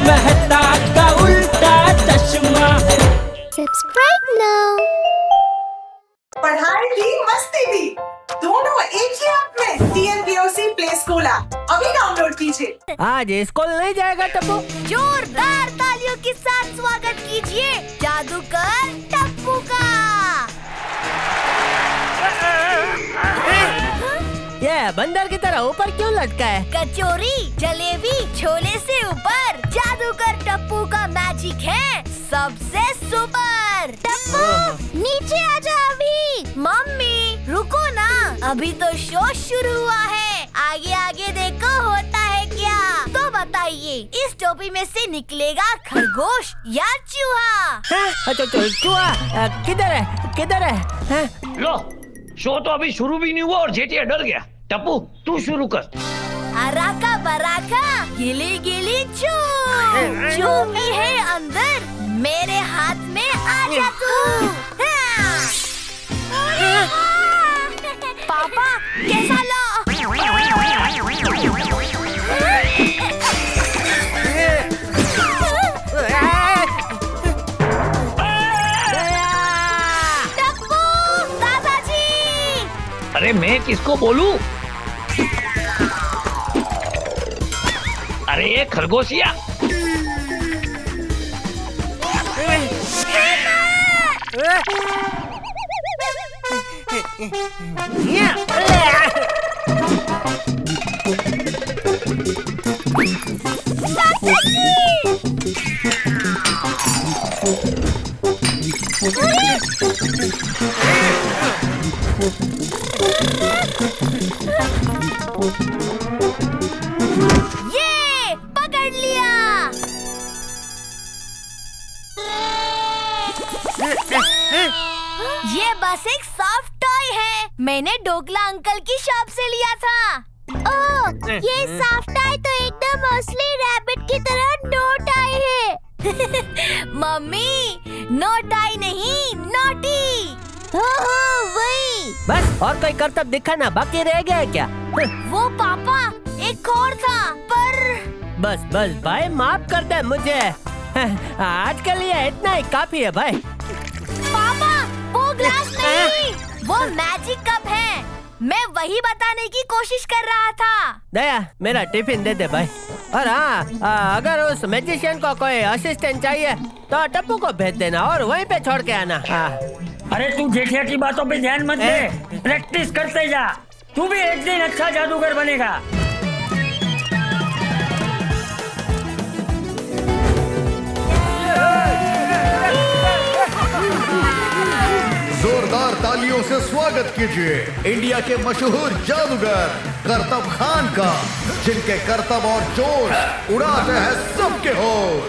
मेहता का उल्टा चश्मा। Subscribe now. पढ़ाई भी मस्ती भी दोनों एक ही ऐप में। TNPOC प्ले स्कूल ऐप अभी डाउनलोड कीजिए। आज स्कूल नहीं जाएगा टप्पू? जोरदार तालियों के साथ स्वागत कीजिए जादूगर टप्पू का। ये बंदर की तरह ऊपर क्यों लटका है? कचौरी जलेबी छोले से ऊपर जादूगर टप्पू का मैजिक है सबसे सुपर। टप्पू नीचे आजा अभी। मम्मी रुको ना, अभी तो शो शुरू हुआ है, आगे आगे देखो होता है क्या। तो बताइए इस टोपी में से निकलेगा खरगोश या चूहा? चूहा किधर है किधर है? लो, शो तो अभी शुरू भी नहीं हुआ और जेठिया डर गया। टप्पू तू शुरू कर। अराका बराका गिली गिली चू, जो भी है अंदर मेरे हाथ में आजा तू। पापा कैसा लो? टप्पू दादाजी। अरे मैं किसको बोलूं? अरे ये खरगोशिया। ये पकड़ लिया। ये बस एक सॉफ्ट टॉय है, मैंने डोकला अंकल की शॉप से लिया था। ओह, ये सॉफ्ट टॉय तो एकदम असली रैबिट की तरह नो टाई है। मम्मी नो टाई नहीं नोटी। वही बस और कोई करतब दिखाना बाकी रह गया है क्या? वो पापा एक और था पर। बस बस भाई माफ कर दे मुझे, आज के लिए इतना ही काफी है भाई। पापा वो ग्लास नहीं, वो मैजिक कप है, मैं वही बताने की कोशिश कर रहा था। दया मेरा टिफिन दे दे भाई। और हाँ, अगर उस मैजिशियन को कोई असिस्टेंट चाहिए तो टप्पू को भेज देना और वहीं पे छोड़ के आना। अरे तू जेठिया की बातों पे ध्यान मत दे, प्रैक्टिस करते जा, तू भी एक दिन अच्छा जादूगर बनेगा। जोरदार तालियों से स्वागत कीजिए इंडिया के मशहूर जादूगर करतब खान का, जिनके करतब और जोश उड़ाते हैं सबके होश।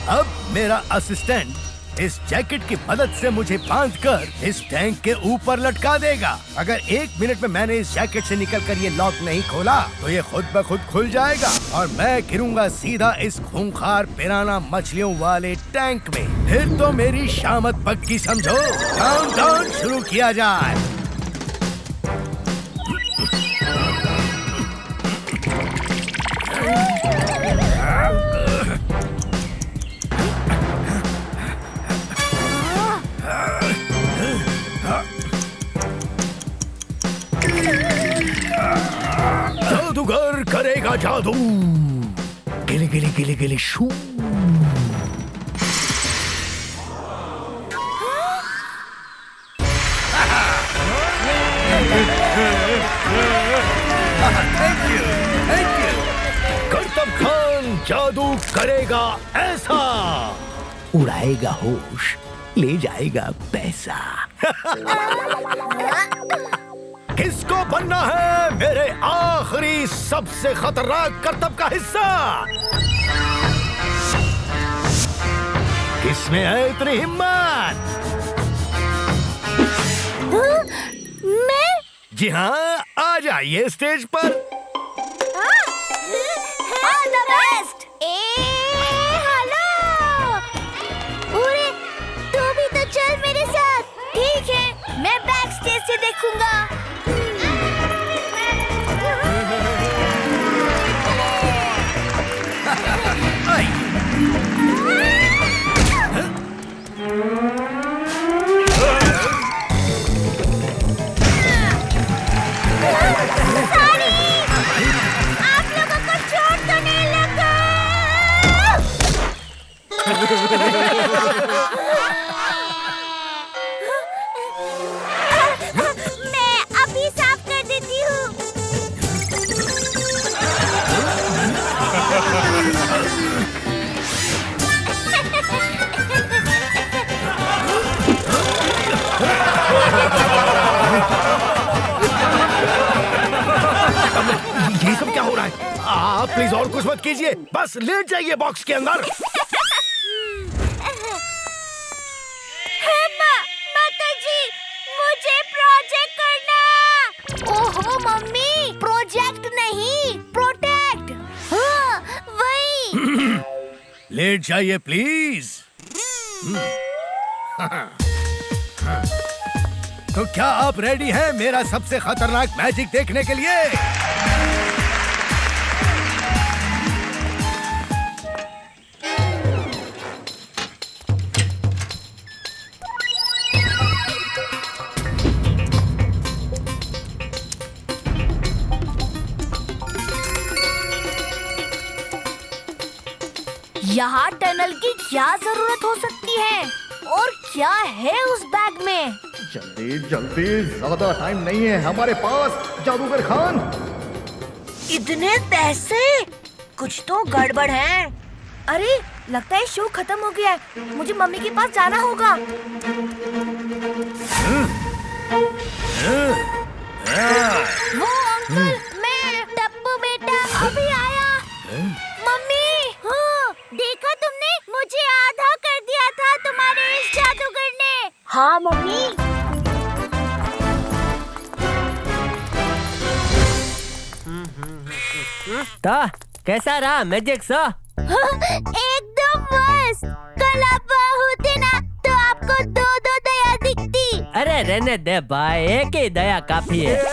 अब मेरा असिस्टेंट इस जैकेट की मदद से मुझे बांधकर इस टैंक के ऊपर लटका देगा। अगर 1 मिनट में मैंने इस जैकेट से निकलकर ये लॉक नहीं खोला तो ये खुद ब खुद खुल जाएगा और मैं गिरूंगा सीधा इस खूंखार पिराना मछलियों वाले टैंक में। फिर तो मेरी शामत पक्की समझो। काउंटडाउन शुरू किया जाए। जादूगर करेगा जादू। गिली गिली गिली गिली शू। थैंक यू करतब खान जादू करेगा ऐसा, उड़ाएगा होश, ले जाएगा पैसा। किसको बनना है मेरे आखिरी सबसे खतरनाक करतब का हिस्सा? किसमें है इतनी हिम्मत? मैं? जी हाँ, आ जाइए स्टेज पर। All the best. हेलो। अरे तू भी तो चल मेरे साथ। ठीक है, मैं बैक स्टेज से देखूंगा। आप लोगों को चोट तो नहीं लगा? मैं अभी साफ कर देती हूँ। ये सब क्या हो रहा है? आप प्लीज और कुछ मत कीजिए, बस लेट जाइए बॉक्स के अंदर। माताजी, मुझे प्रोजेक्ट करना। ओहो मम्मी, प्रोजेक्ट नहीं, प्रोटेक्ट। हाँ, वही। लेट जाइए प्लीज। तो क्या आप रेडी हैं मेरा सबसे खतरनाक मैजिक देखने के लिए? यहाँ टनल की क्या जरूरत हो सकती है और क्या है उस बैग में? जल्दी जल्दी, ज्यादा टाइम नहीं है हमारे पास जादूगर खान। इतने पैसे? कुछ तो गड़बड़ है। अरे लगता है शो खत्म हो गया है। मुझे मम्मी के पास जाना होगा। वो अंकल, मैं टप्पू बेटा अभी आया। मम्मी, हाँ, देखा तुमने? मुझे आधा कर दिया था तुम्हारे इस जादूगर ने। हाँ मम्मी। तो कैसा रहा मैजिक शो? एकदम मस्त। कल आप होते ना तो आपको दो दया दिखती। अरे रहने दे भाई, एक ही दया काफी है। अरे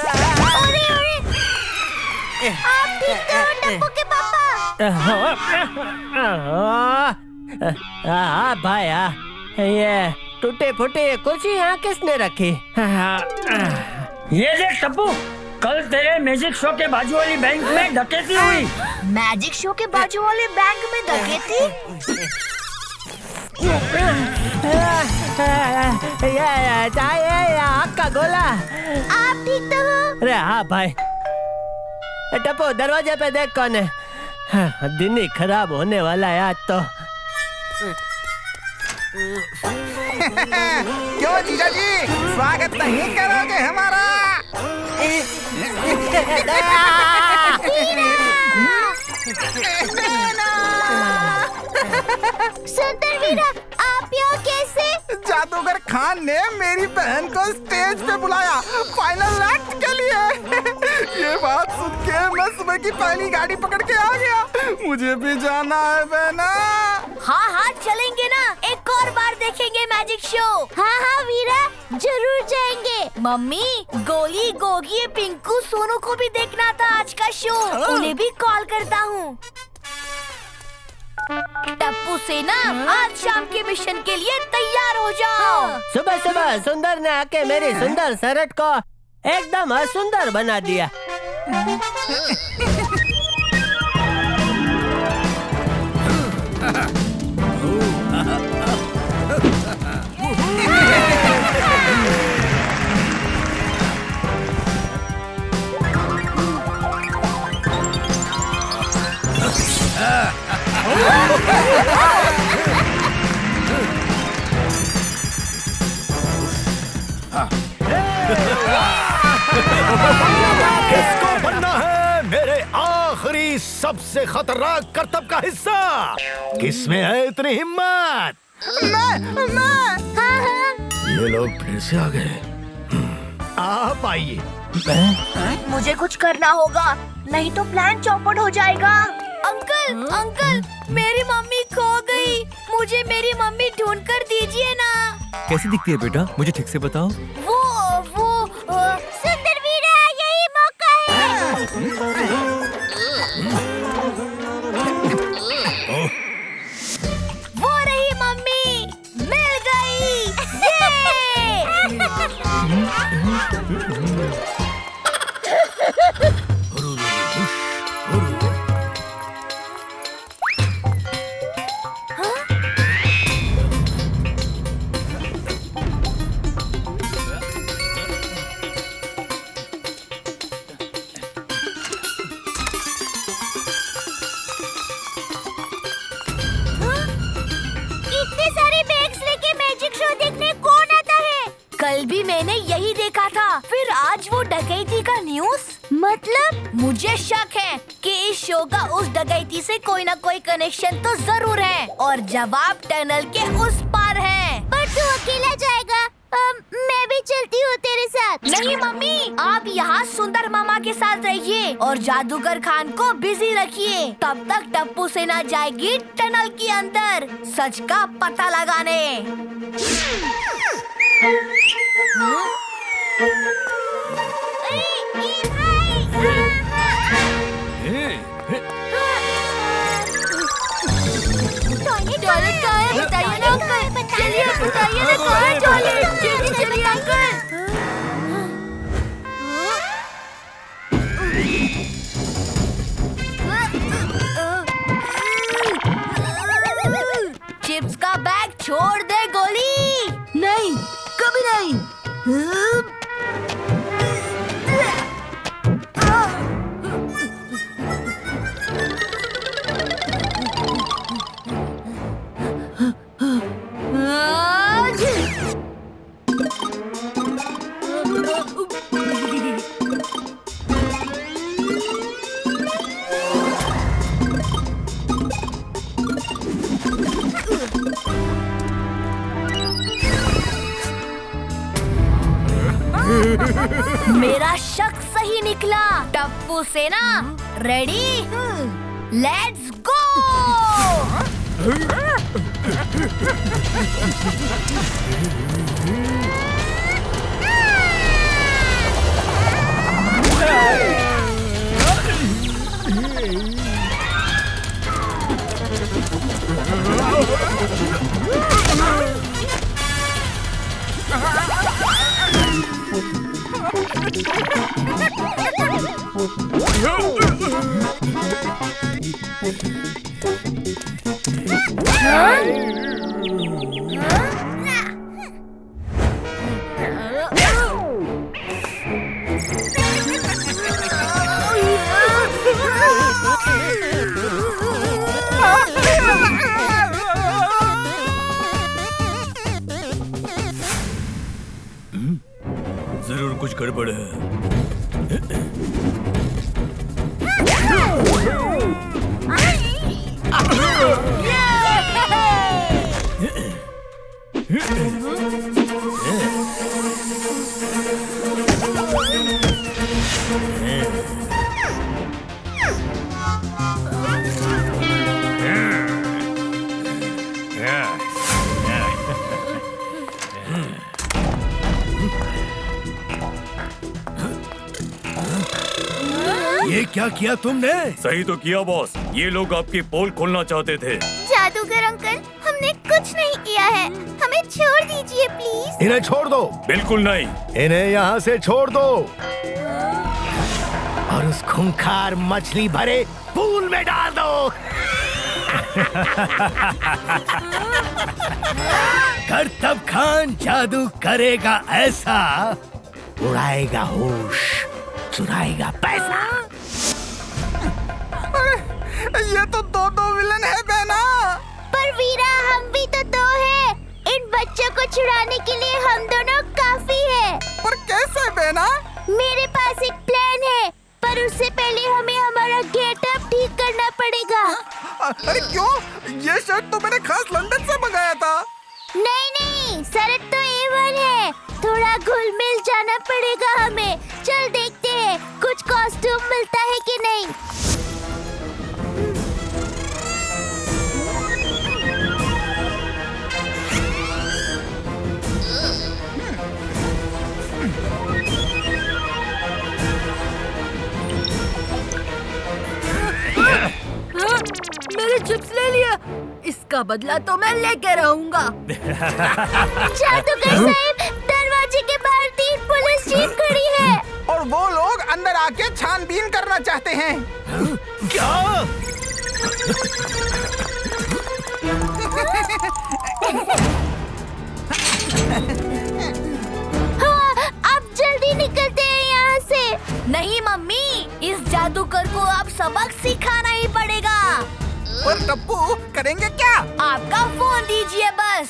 आप ठीक तो हो टप्पू के पापा? हाँ भाई, हाँ। ये टूटे फूटे कुर्सी यहाँ किसने रखी? ये देख टप्पू, कल तेरे मैजिक शो के बाजू वाली बैंक में डकैती हुई। मैजिक शो के बाजू वाले बैंक में डकैती? ये चाहिए आग का गोला। आप ठीक तो हो? अरे हाँ भाई। टप्पू दरवाजे पे देख कौन है। दिन ही खराब होने वाला है आज तो। क्यों जीजा जी, स्वागत नहीं करोगे हमारा? सुंदर वीरा, आप यहाँ कैसे? जादूगर खान ने मेरी बहन को स्टेज पे बुलाया फाइनल एक्ट के लिए। ये बात सुन के मैं सुबह की पहली गाड़ी पकड़ के आ गया। मुझे भी जाना है बहना। हाँ हाँ चलेंगे ना, एक और बार देखेंगे मैजिक शो। हाँ हाँ वीरा, जरूर जाएंगे। मम्मी, गोली, गोगी, पिंकू, सोनू को भी देखना था आज का शो। उन्हें भी कॉल करता हूँ। टप्पू सेना, आज शाम के मिशन के लिए तैयार हो जाओ। सुबह सुबह सुंदर ने आके मेरी सुंदर शर्ट को एकदम असुंदर बना दिया। किसको बनना है मेरे आखिरी सबसे खतरनाक करतब का हिस्सा? किसमें है इतनी हिम्मत? ये लोग फिर से आ गए। आप आइए। मुझे कुछ करना होगा, नहीं तो प्लान चौपट हो जाएगा। अंकल, अंकल, मेरी मम्मी खो गई। मुझे मेरी मम्मी ढूंढ कर दीजिए ना। कैसी दिखती है बेटा, मुझे ठीक से बताओ। वो सुंदर वीरा, यही मौका है। वो रही मम्मी, मिल गई। इतने सारे बैग्स लेके मैजिक शो देखने कौन आता है? कल भी मैंने यही देखा था, फिर आज वो डकैती का न्यूज़। मतलब मुझे शक है कि इस शो का उस डकैती से कोई ना कोई कनेक्शन तो जरूर है, और जवाब टनल के उस पार है। पर तू अकेला जाएगा? मैं भी चलती हूँ तेरे साथ। नहीं मम्मी, आप यहाँ सुंदर मामा के साथ रहिए और जादूगर खान को बिजी रखिए। तब तक टप्पू सेना जाएगी टनल के अंदर सच का पता लगाने। टॉयलेट कहाँ है? बताइए ना अंकल। चलिए बताइए ना कहाँ है टॉयलेट? जल्दी चलिए अंकल। चिप्स का बैग छोड़ दे गोली। नहीं, कभी नहीं। मेरा शक सही निकला। टप्पू सेना रेडी? Let's go. जरूर कुछ गड़बड़ है। ये क्या किया तुमने? सही तो किया बॉस, ये लोग आपकी पोल खोलना चाहते थे। जादूगर अंकल, हमने कुछ नहीं किया है, हमें छोड़ दीजिए प्लीज। इन्हें छोड़ दो। बिल्कुल नहीं। इन्हें यहाँ से छोड़ दो और उस खूंखार मछली भरे पूल में डाल दो। करतब खान जादू करेगा ऐसा, उड़ाएगा होश, चुराएगा पैसा। ये तो 2-2 विलन है बहना। पर वीरा हम भी तो दो हैं। इन बच्चों को छुड़ाने के लिए हम दोनों काफी है। पर कैसे बहना? मेरे पास एक प्लान है, पर उससे पहले हमें हमारा गेटअप ठीक करना पड़ेगा। अरे क्यों? ये शर्ट तो मैंने खास लंदन से मंगाया था। नहीं, शर्ट तो A1 है। थोड़ा घुल मिल जाना पड़ेगा हमें। चल देखते हैं कुछ कॉस्ट्यूम मिलता है कि नहीं। मेरे चिप्स ले लिया। इसका बदला तो मैं लेके रहूंगा। जादूगर साहब, दरवाजे के बाहर 3 पुलिस जीप खड़ी है। और वो लोग अंदर आके छानबीन करना चाहते हैं। क्या? हाँ, अब जल्दी निकलते हैं यहाँ से। नहीं मम्मी, इस जादूगर को अब सबक सिखाना ही पड़ेगा। और टप्पू करेंगे क्या? आपका फोन दीजिए बस।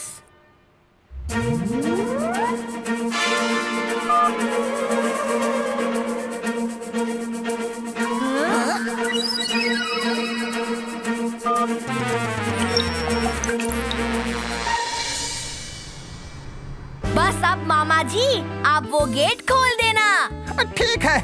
बस अब मामा जी, आप वो गेट खोल देना। ठीक है।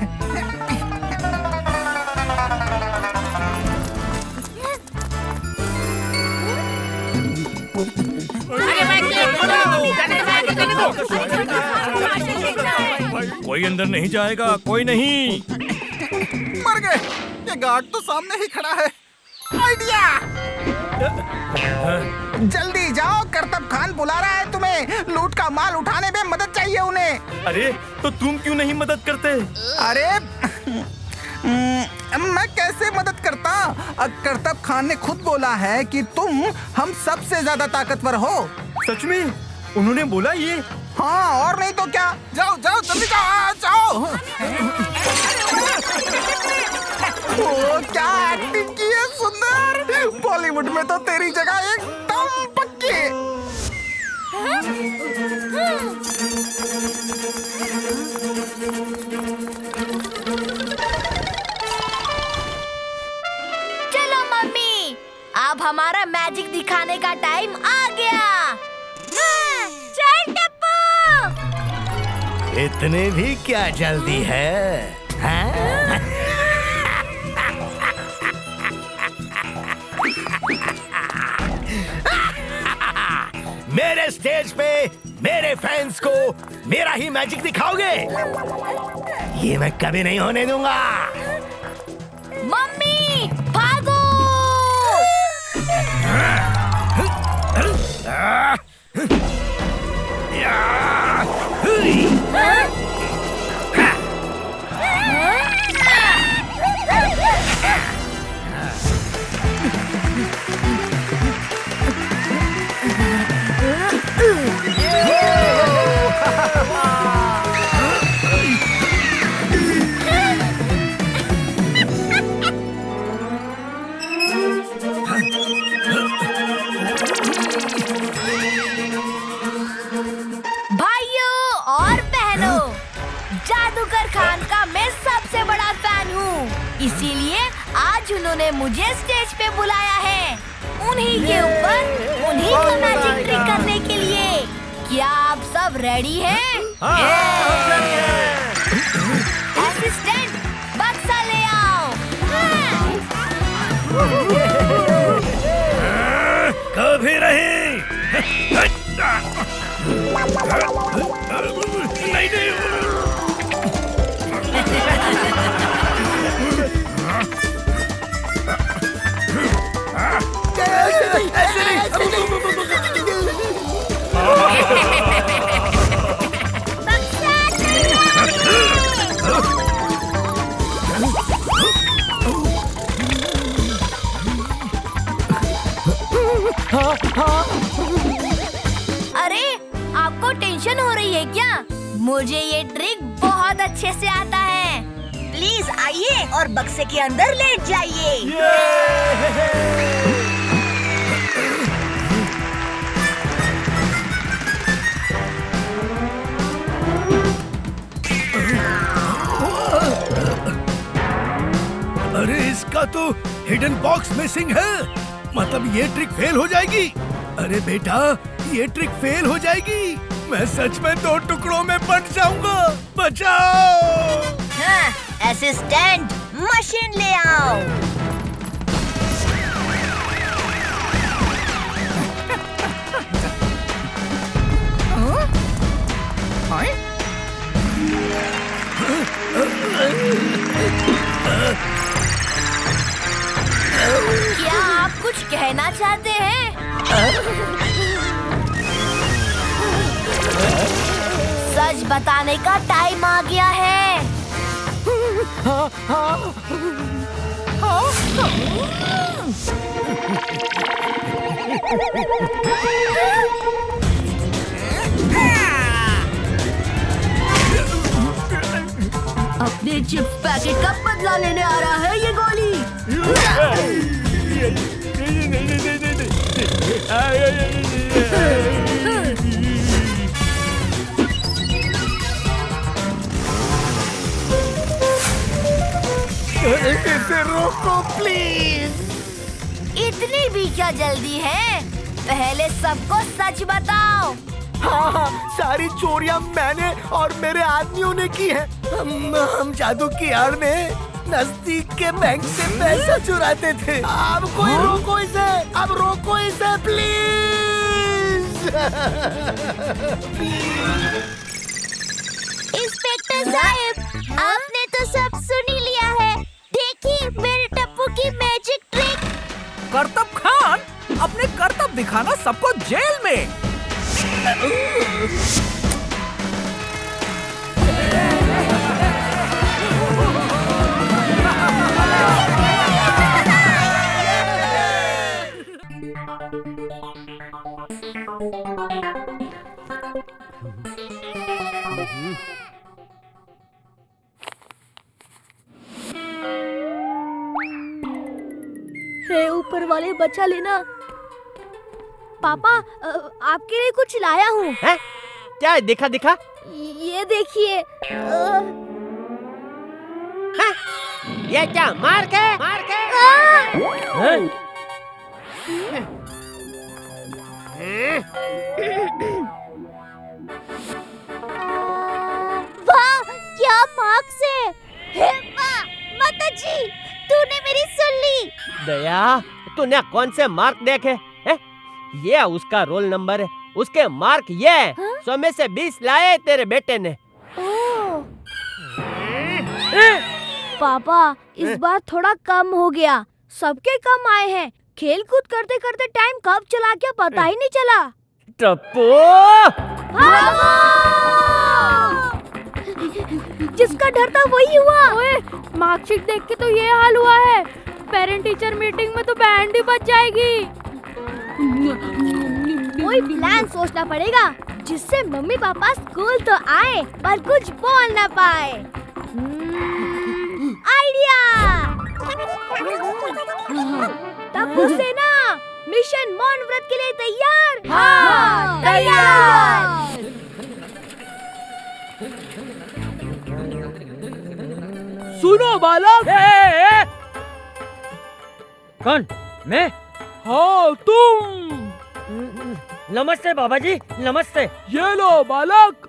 कोई अंदर नहीं जाएगा, कोई नहीं। मर गए। ये गार्ड तो सामने ही खड़ा है। आइडिया! जल्दी जाओ, करतब खान बुला रहा है तुम्हें। लूट का माल उठाने में मदद चाहिए उन्हें। अरे तो तुम क्यों नहीं मदद करते? अरे मैं कैसे मदद करता? करतब खान ने खुद बोला है कि तुम हम सबसे ज्यादा ताकतवर हो। सच में? उन्होंने बोला ये? हाँ, और नहीं तो क्या। जाओ जाओ जल्दी जाओ। ओ, क्या एक्टिंग की है सुंदर। बॉलीवुड में तो तेरी जगह एकदम पक्की। चलो मम्मी, अब हमारा मैजिक दिखाने का टाइम आ गया। चल टप्पू। इतने भी क्या जल्दी है? हाँ? मेरे स्टेज पे मेरे फैंस को मेरा ही मैजिक दिखाओगे? ये मैं कभी नहीं होने दूंगा। मम्मी भागो। जादूगर खान का मैं सबसे बड़ा फैन हूँ, इसीलिए आज उन्होंने मुझे स्टेज पे बुलाया है उन्हीं के ऊपर उन्हीं का मैजिक ट्रिक करने के लिए। क्या आप सब रेडी हैं? असिस्टेंट बक्सा ले आओ। कभी नहीं। अरे आपको टेंशन हो रही है क्या? मुझे ये ट्रिक बहुत अच्छे से आता है। प्लीज आइए और बक्से के अंदर लेट जाइए। मिशन बॉक्स मिसिंग है। मतलब ये ट्रिक फेल हो जाएगी। अरे बेटा, ये ट्रिक फेल हो जाएगी। मैं सच में 2 टुकड़ों में बंट जाऊंगा। बचाओ! हाँ, असिस्टेंट मशीन ले आओ। क्या आप कुछ कहना चाहते हैं? सच बताने का टाइम आ गया है। अपने चिप्स पैकेट का बदला लेने आ रहा है ये गोली। इसे रोको प्लीज। इतनी भी क्या जल्दी है? पहले सबको सच बताओ। हाँ, सारी चोरियां मैंने और मेरे आदमियों ने की है। हम जादू की आड़ में नजदीक के बैंक से पैसा चुराते थे। अब कोई रोको इसे, अब रोको इसे प्लीज। इंस्पेक्टर साहब, आपने तो सब सुन ही लिया है। देखिए मेरे टप्पू की मैजिक ट्रिक। करतब खान, अपने करतब दिखाना सबको जेल में। हे ऊपर वाले, बचा लेना। पापा, आपके लिए कुछ लाया हूँ। हैं? क्या है? दिखा दिखा। ये देखिए। हैं? ये क्या मार्क है? मार्क है? वाह, क्या मार्क्स है। हे माँ, माता जी, तूने मेरी सुन ली। दया, तूने कौन से मार्क देखे? हैं? ये उसका रोल नंबर है, उसके मार्क ये 100 में से 20 लाए तेरे बेटे ने। पापा, इस बार थोड़ा कम हो गया। सबके कम आए हैं। खेल कूद करते करते टाइम कब चला गया पता ही नहीं चला। टप्पू! जिसका डर था वही हुआ। ओए, मार्कशीट देख के तो ये हाल हुआ है। पेरेंट टीचर मीटिंग में तो बैंड ही बज जाएगी। कोई प्लान सोचना पड़ेगा जिससे मम्मी पापा स्कूल तो आए पर कुछ बोल ना पाए। आइडिया! टप्पू सेना, मिशन मौन व्रत के लिए तैयार? हाँ, तैयार। सुनो बालक। कौन? मैं? हाँ, तुम। नमस्ते बाबा जी, नमस्ते। ये लो बालक।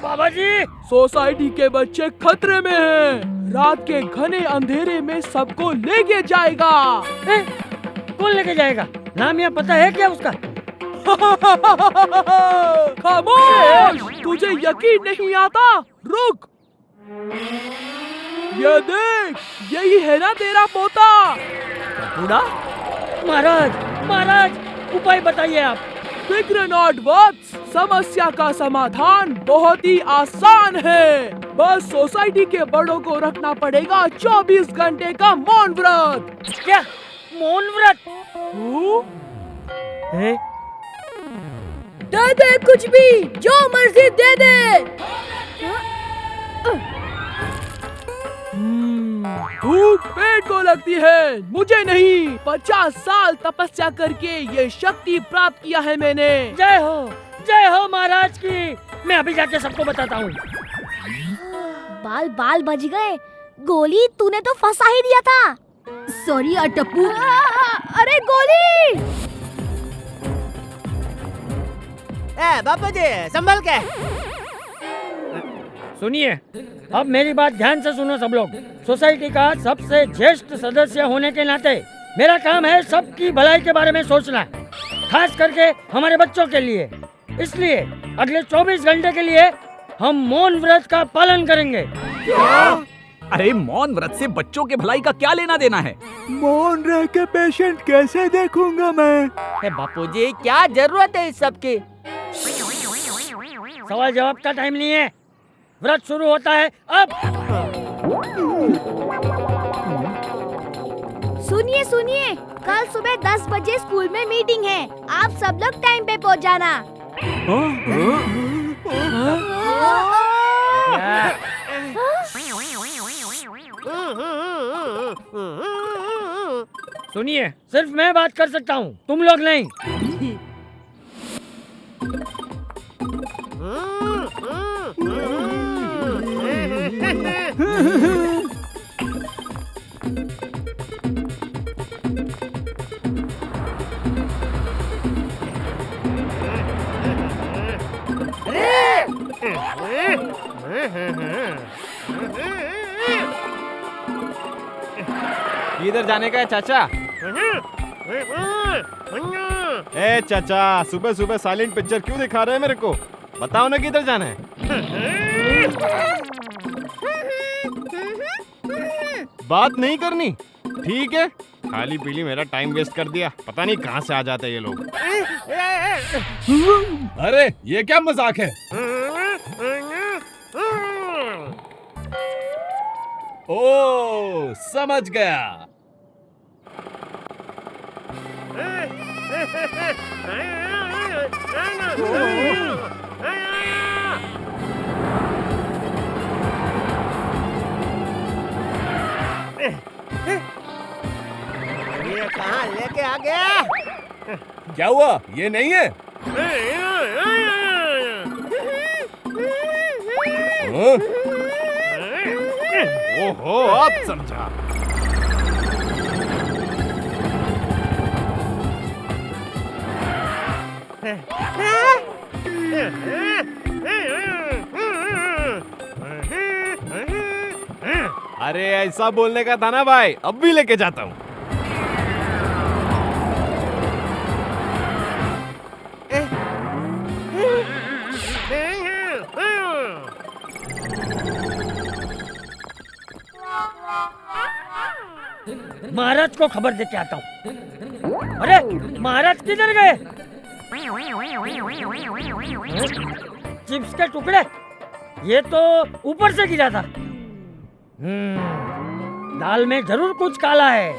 बाबा जी, सोसाइटी के बच्चे खतरे में हैं। रात के घने अंधेरे में सबको लेके जाएगा। कौन लेके जाएगा? नाम या पता है क्या उसका? खामोश! तुझे यकीन नहीं आता? रुक। ये देख, यही है ना तेरा पोता? बूढ़ा? महाराज, महाराज, उपाय बताइए आप। फिक्र नॉट वत्स, समस्या का समाधान बहुत ही आसान है। बस सोसाइटी के बड़ों को रखना पड़ेगा 24 घंटे का मौन व्रत। क्या मौन व्रत? दे दे कुछ भी, जो मर्जी दे दे। भूख पेट को लगती है, मुझे नहीं। 50 साल तपस्या करके ये शक्ति प्राप्त किया है मैंने। जय हो महाराज की। मैं अभी जाके सबको बताता हूँ। बाल बाल बज गए। गोली तूने तो फंसा ही दिया था। सॉरी टप्पू। अरे गोली! बापू जी संभल के। सुनिए, अब मेरी बात ध्यान से सुनो सब लोग। सोसाइटी का सबसे ज्येष्ठ सदस्य होने के नाते मेरा काम है सबकी भलाई के बारे में सोचना, खास करके हमारे बच्चों के लिए। इसलिए अगले 24 घंटे के लिए हम मौन व्रत का पालन करेंगे। अरे मौन व्रत से बच्चों के भलाई का क्या लेना देना है? मौन रह के पेशेंट कैसे देखूंगा मैं? बापूजी क्या जरूरत है इस सब की? सवाल जवाब का टाइम नहीं है, व्रत शुरू होता है अब। सुनिए सुनिए, कल सुबह 10 बजे स्कूल में मीटिंग है, आप सब लोग टाइम पे पहुंच जाना। सुनिए, सिर्फ मैं बात कर सकता हूँ, तुम लोग नहीं। किधर जाने का है चाचा? ए चाचा, सुबह सुबह साइलेंट पिक्चर क्यों दिखा रहे हैं मेरे को? बताओ ना किधर जाना है। बात नहीं करनी, ठीक है? खाली पीली मेरा टाइम वेस्ट कर दिया। पता नहीं कहाँ से आ जाते हैं ये लोग। अरे ये क्या मजाक है? ओ समझ गया। ये कहाँ लेके आ गया? क्या हुआ? ये नहीं है? ओहो, अब समझा। अरे ऐसा बोलने का था ना भाई, अब भी लेके जाता हूँ। महाराज को खबर देके आता हूँ। अरे महाराज किधर गए? चिप्स के टुकड़े, ये तो ऊपर से गिरा था। दाल में जरूर कुछ काला है।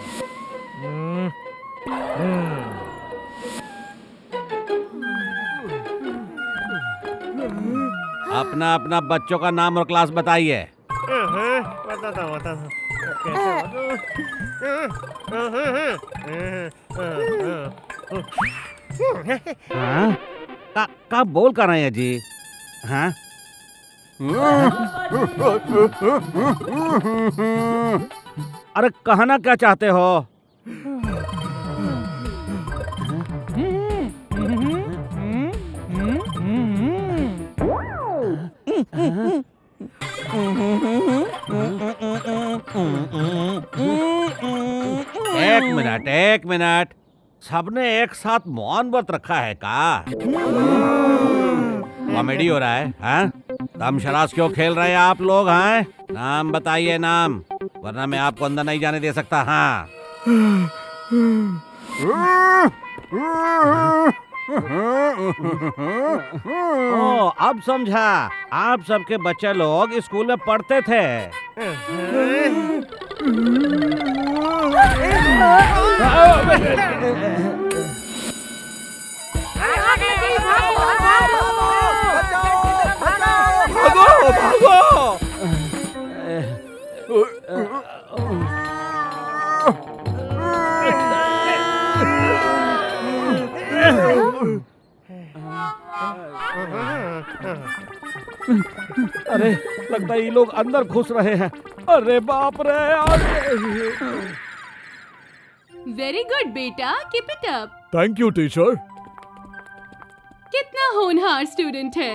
अपना अपना बच्चों का नाम और क्लास बताइए। बताता हूँ। हाँ? का बोल कर रहे हैं जी? हाँ? अरे कहना क्या चाहते हो? एक मिनट, सबने एक साथ मौन व्रत रखा है का? कॉमेडी हो रहा है? हाँ? दम शरास क्यों खेल रहे हैं आप लोग? हैं? नाम बताइए, नाम, वरना मैं आपको अंदर नहीं जाने दे सकता। हाँ? ओ, अब समझा। आप सबके बच्चे लोग स्कूल में पढ़ते थे। भागो भागो! अरे लग लगता है ये लोग अंदर घुस रहे हैं। अरे बाप रे। वेरी गुड बेटा, keep it up. Thank you teacher. कितना होनहार स्टूडेंट है।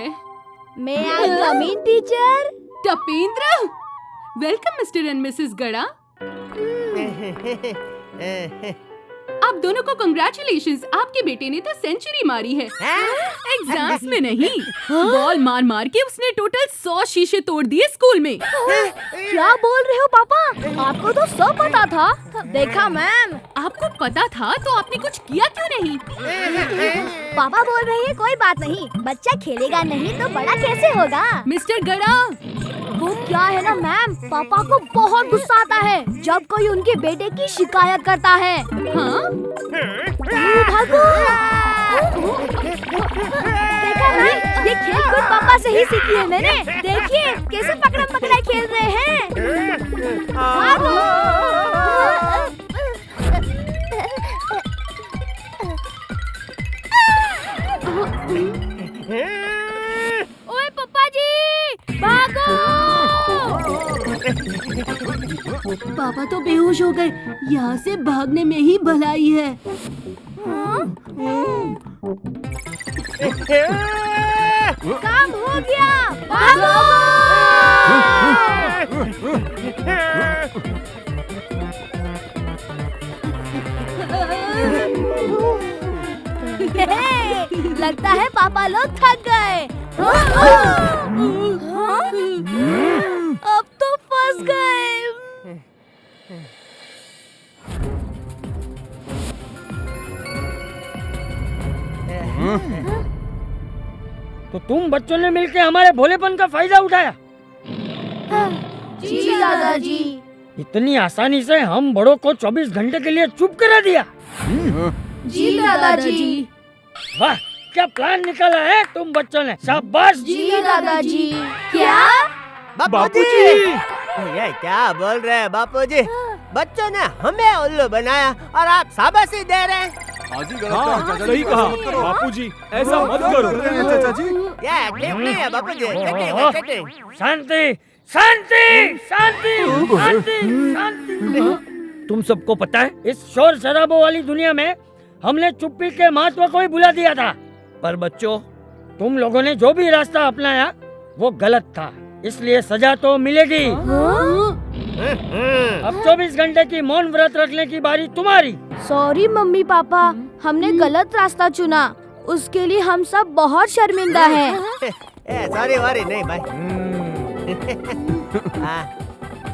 मैं I come in teacher. Tapendra, welcome mister and misses Gada. आप दोनों को कंग्रेचुलेशंस, आपके बेटे ने तो सेंचुरी मारी है। एग्जाम्स में नहीं, बॉल मार मार के उसने टोटल 100 शीशे तोड़ दिए स्कूल में। क्या बोल रहे हो पापा? आपको तो सब पता था। देखा मैम। आपको पता था तो आपने कुछ किया क्यों नहीं? पापा बोल रहे हैं कोई बात नहीं, बच्चा खेलेगा नहीं तो बड़ा कैसे होगा? मिस्टर गड़ा, वो क्या है ना मैम, पापा को बहुत गुस्सा आता है जब कोई उनके बेटे की शिकायत करता है। हाँ? भागो। देखा मैम, ये खेल कूद पापा से ही सीखी है मैंने। देखिए कैसे पकड़म पकड़ाई खेल रहे हैं। भागो। ओए पापा जी, भागो। पापा तो बेहोश हो गए, यहाँ से भागने में ही भलाई है। काम हो गया, भागो। लगता है पापा लोग थक गए। अब तो फंस गए। तो तुम बच्चों ने मिलके हमारे भोलेपन का फायदा उठाया। जी दादाजी। इतनी आसानी से हम बड़ों को 24 घंटे के लिए चुप करा दिया। जी दादाजी। वाह, क्या प्लान निकाला है तुम बच्चों ने। शाबाश। जी दादाजी। क्या? बापूजी, ये क्या बोल रहे हैं बापूजी? बच्चों ने हमें उल्लू बनाया और आप शाबाशी दे रहे हैं। हाँ, सही कहा बापूजी, ऐसा मत करो। चाचा जी, ये एक्टिंग नहीं है बापूजी, चेटिंग है, चेटिंग। शांति शांति शांति शांति शांति। तुम सबको पता है, इस शोर शराबों वाली दुनिया में हमने चुप्पी के महत्व को ही भुला दिया था। पर बच्चों, तुम लोगों ने जो भी रास्ता अपनाया वो गलत था, इसलिए सजा तो मिलेगी। अब 24 घंटे की मौन व्रत रखने की बारी तुम्हारी। सॉरी मम्मी पापा, हमने गलत रास्ता चुना, उसके लिए हम सब बहुत शर्मिंदा हैं। सॉरी वारी नहीं भाई।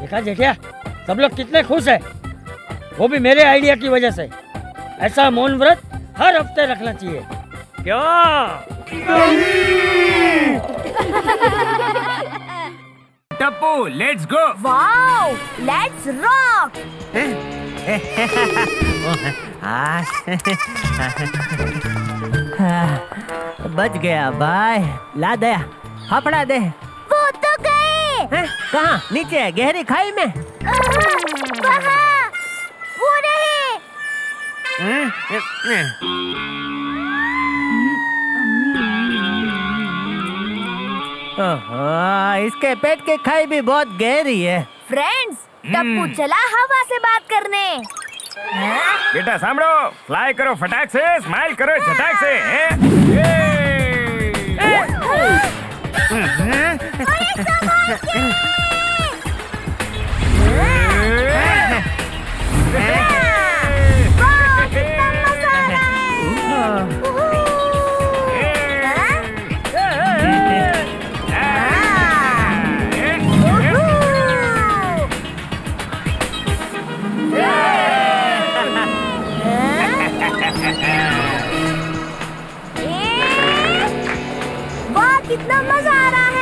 देखा जेठिया, सब लोग कितने खुश हैं, वो भी मेरे आइडिया की वजह से। ऐसा मौन व्रत हर हफ्ते रखना चाहिए। क्यों? Tappu, let's go. Wow, let's rock. बच गया भाई। ला दे, फाफड़ा दे। वो तो गए। कहाँ? नीचे गहरी खाई में। वहाँ, वो रहे। इसके पेट की खाई भी बहुत गहरी है। फ्रेंड्स, टप्पू चला हवा से बात करने। बेटा सांभळो, फ्लाई करो फटाक से, स्माइल करो झटाक से। वाह, कितना मजा आ रहा है।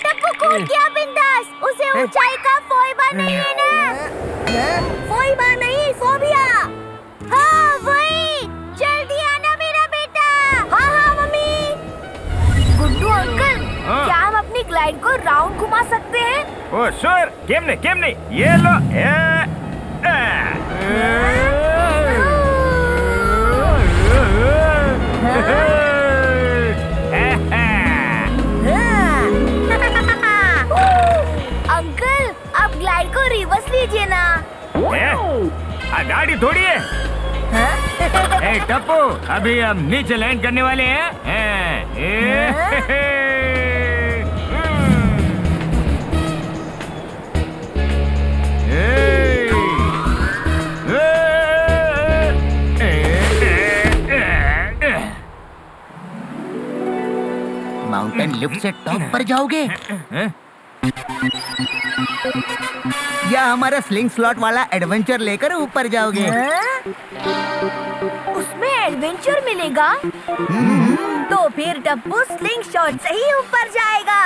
टप्पू कूद गया बिंदास। उसे ऊंचाई का फोबिया नहीं है ना? फोबिया नहीं, फोबिया। हाँ वही। जल्दी आना मेरा बेटा। हाँ हाँ मम्मी। गुड्डू अंकल, क्या हम अपनी ग्लाइड को राउंड घुमा सकते हैं? ओ श्योर, केम नहीं, ये लो। अंकल, आप ग्लाइड को रिवर्स लीजिए ना। गाड़ी थोड़ी है। ए टप्पू, अभी हम नीचे लैंड करने वाले हैं। माउंटेन लिफ्ट से टॉप पर जाओगे या हमारा स्लिंग स्लॉट वाला एडवेंचर लेकर ऊपर जाओगे? उसमें एडवेंचर मिलेगा? तो फिर टप्पू स्लिंग शॉट से ही ऊपर जाएगा।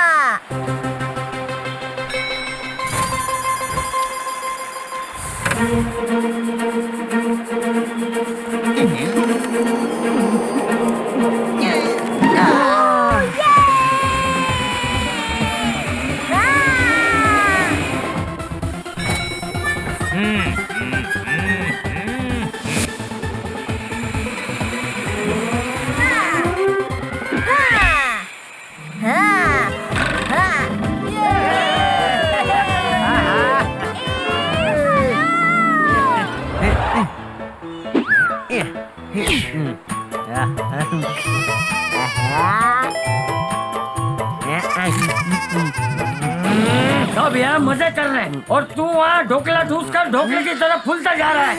सब यहाँ मजे कर रहे हैं और तू वहाँ ढोकला ठूस कर ढोकले की तरफ फूलता जा रहा है।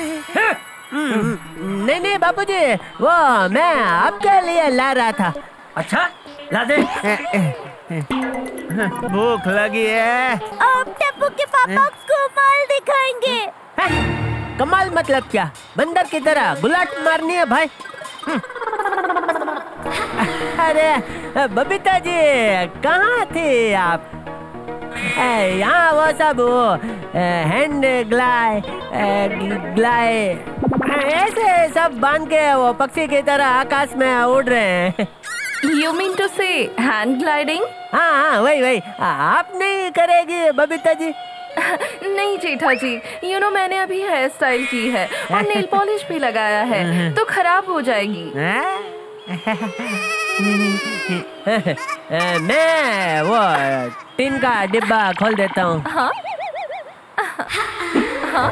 नहीं बापूजी, वो मैं आपके लिए ला रहा था। अच्छा, ला दे। भूख लगी है। अब टप्पू के पापा कमाल दिखाएंगे। कमाल मतलब क्या? बंदर की तरह गुलाट मारनी है भाई। अरे बबीता जी, कहाँ थे आप? यहाँ वो सब हैंड ग्लाई ऐसे सब बांध के वो पक्षी की तरह आकाश में उड़ रहे हैं। You mean to say hand gliding? हाँ वही। आप नहीं करेगी बबीता जी? नहीं जेठा जी, मैंने अभी हेयर स्टाइल की है और नेल पॉलिश भी लगाया है, तो खराब हो जाएगी। मैं वो टिन का डिब्बा खोल देता हूँ। हाँ? हाँ?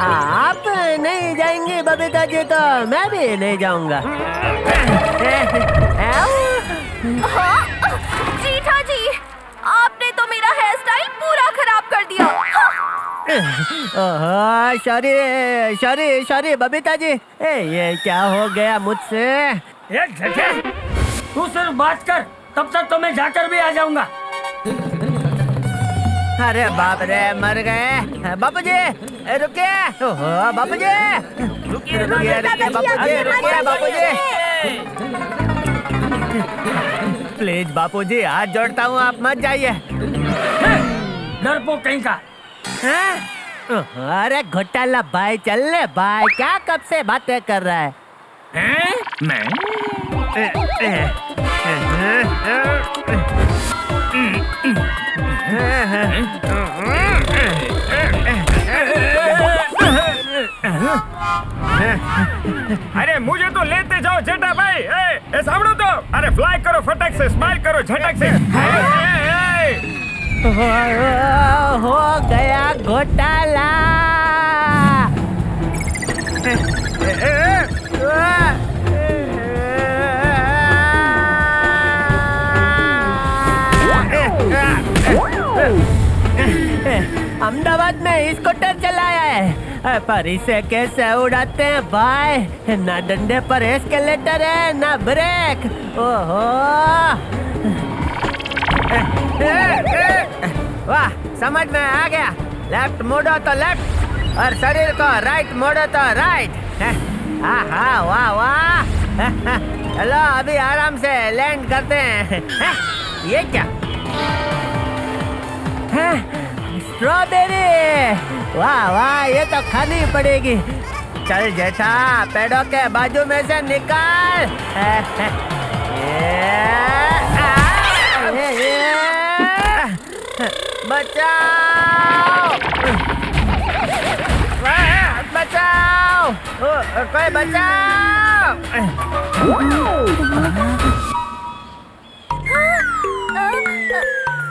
आप नहीं जाएंगी बबीता जी तो मैं भी नहीं जाऊंगा। हाँ? जेठा जी, आपने तो मेरा हेयर स्टाइल पूरा खराब कर दिया। सॉरी बबीता जी, ये क्या हो गया मुझसे? तू सिर्फ बात कर, तब तक तो मैं जाकर भी आ जाऊंगा। अरे बाप रे, मर गए। बापू जी रुकिए। बापू जी रुकिए। बापू जी प्लीज बापू जी, हाथ जोड़ता हूँ, आप मत जाइए। डरपोक कहीं का। अरे घोटाला भाई, चल ले भाई, क्या कब से बातें कर रहा है? मैं अरे मुझे तो लेते जाओ जेठा भाई। ए सामने तो, अरे फ्लाई करो फटक से, स्माइल करो झटक से। हो गया घोटाला। अहमदाबाद में स्कूटर चलाया है, पर इसे कैसे उड़ाते हैं भाई? ना डंडे पर एस्केलेटर है ना ब्रेक। ओहो, वाह, समझ में आ गया। लेफ्ट मोड़ो तो लेफ्ट और शरीर को राइट मोड़ो तो राइट। आहा, वाह वाह। चलो अभी आराम से लैंड करते हैं। ये क्या? स्ट्रॉबेरी! वाह वाह, ये तो खानी पड़ेगी। चल जेठा, पेड़ों के बाजू में से निकाल। बचाओ! बचाओ! कोई बचाओ!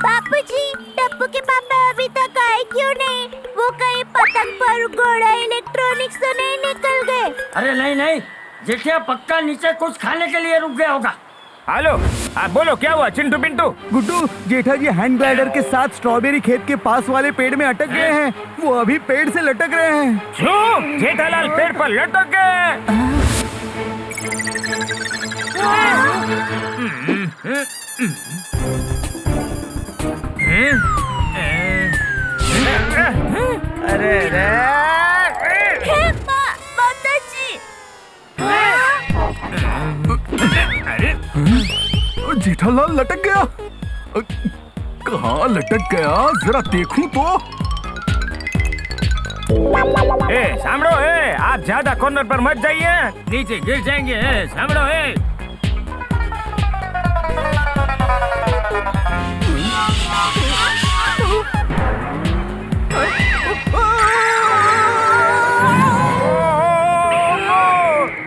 बापूजी, टप्पू के पापा अभी तक आए क्यों नहीं? वो कहीं पतंग पर घोड़ा इलेक्ट्रॉनिक्स तो नहीं निकल गए? अरे नहीं नहीं, जेठिया पक्का नीचे कुछ खाने के लिए रुक गया होगा। हेलो, आप बोलो क्या हुआ चिंटू पिंटू? गुड्डू, जेठा जी हैंड ग्लाइडर के साथ स्ट्रॉबेरी खेत के पास वाले पेड़ में अटक गए हैं। वो अभी पेड़ से लटक रहे हैं। क्यों? जेठालाल पेड़ पर लटक गए। अरे रे! जेठालाल लटक गया। कहाँ लटक गया? जरा देखूं तो। सामड़ो, आप ज्यादा कॉर्नर पर मत जाइए, नीचे गिर जाएंगे। सामड़ो,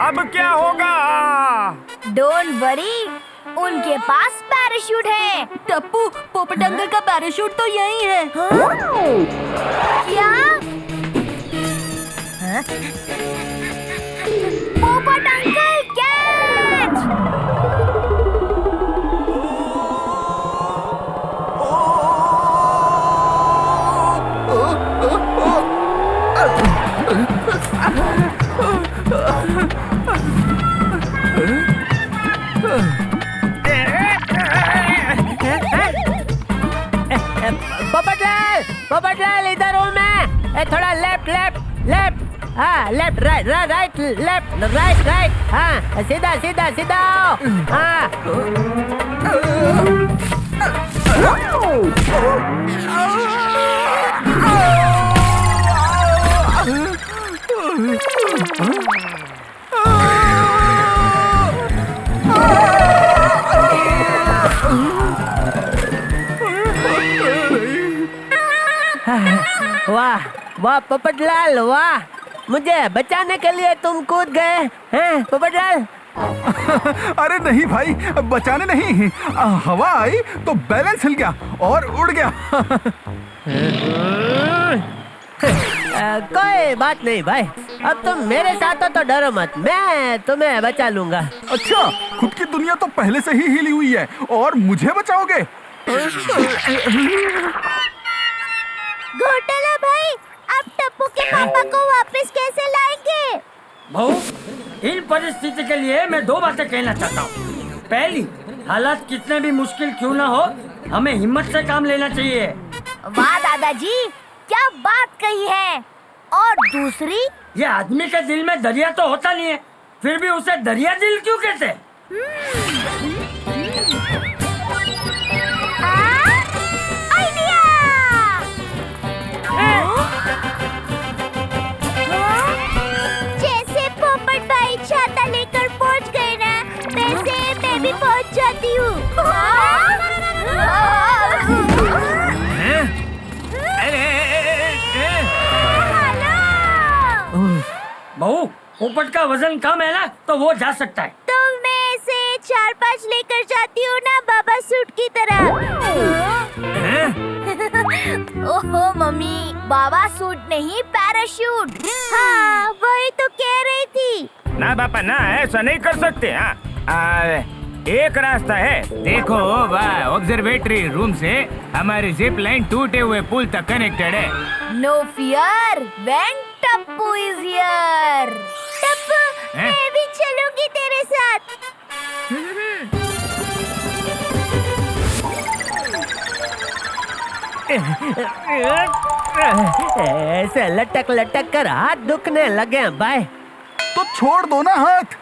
अब क्या होगा? डोंट वरी, उनके पास पैराशूट है। टप्पू, पोपट अंकल का पैराशूट तो यही है। क्या? पोपट अंकल कैच! पोपटलाल इधर हूँ मैं। थोड़ा लेफ्ट लेफ्ट लेफ्ट, हाँ left right right left right right, हाँ सीधा सीधा सीधा, हाँ। वाह वाह पोपटलाल, वाह, मुझे बचाने के लिए तुम कूद गए हैं पोपटलाल। अरे नहीं भाई, बचाने नहीं, हवा आई तो बैलेंस हिल गया और उड़ गया। कोई बात नहीं भाई, अब तुम मेरे साथ हो तो डरो मत, मैं तुम्हें बचा लूंगा। अच्छा, खुद की दुनिया तो पहले से ही हिली हुई है और मुझे बचाओगे? घोटाला भाई, आप टप्पू के पापा को वापस कैसे लाएंगे? बहू, इन परिस्थिति के लिए मैं दो बातें कहना चाहता हूँ। पहली, हालात कितने भी मुश्किल क्यों ना हो, हमें हिम्मत से काम लेना चाहिए। वाह दादाजी, क्या बात कही है। और दूसरी, ये आदमी के दिल में दरिया तो होता नहीं है, फिर भी उसे दरिया दिल क्यों कहते? जैसे पोपट भाई छाता लेकर पहुंच गए ना, वैसे मैं भी पहुंच जाती हूँ। बहू, पोपट का वजन कम है ना, तो वो जा सकता है। तो मैं इसे 4-5 लेकर जाती हूँ ना, बाबा सूट की तरह। ओहो मम्मी, बाबा सूट नहीं पैराशूट। हाँ, वही तो कह रही थी। ना पापा ना, ऐसा नहीं कर सकते। एक रास्ता है, देखो वह ऑब्जर्वेटरी रूम से हमारी जिप लाइन टूटे हुए पुल तक कनेक्टेड है। No fear when Tappu is here. Tappu, मैं भी चलूंगी तेरे साथ। ऐसे लटक लटक कर हाथ दुखने लगे भाई। तो छोड़ दो ना हाथ।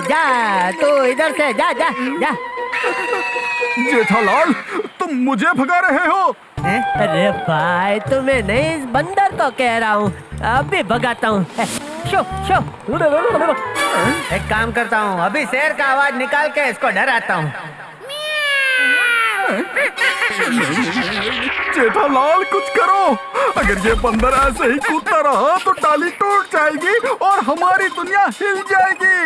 जा तू इधर से जा जा जा। जेठालाल, तुम मुझे भगा रहे हो? अरे भाई, तुम्हें नहीं, इस बंदर को कह रहा हूँ। अभी भगाता हूँ। Show show. एक काम करता हूँ, अभी शेर का आवाज निकाल के इसको डराता हूँ। जेठालाल, कुछ करो। अगर ये बंदर ऐसे ही कूदता रहा तो टाली टूट जाएगी और हमारी दुनिया हिल जाएगी।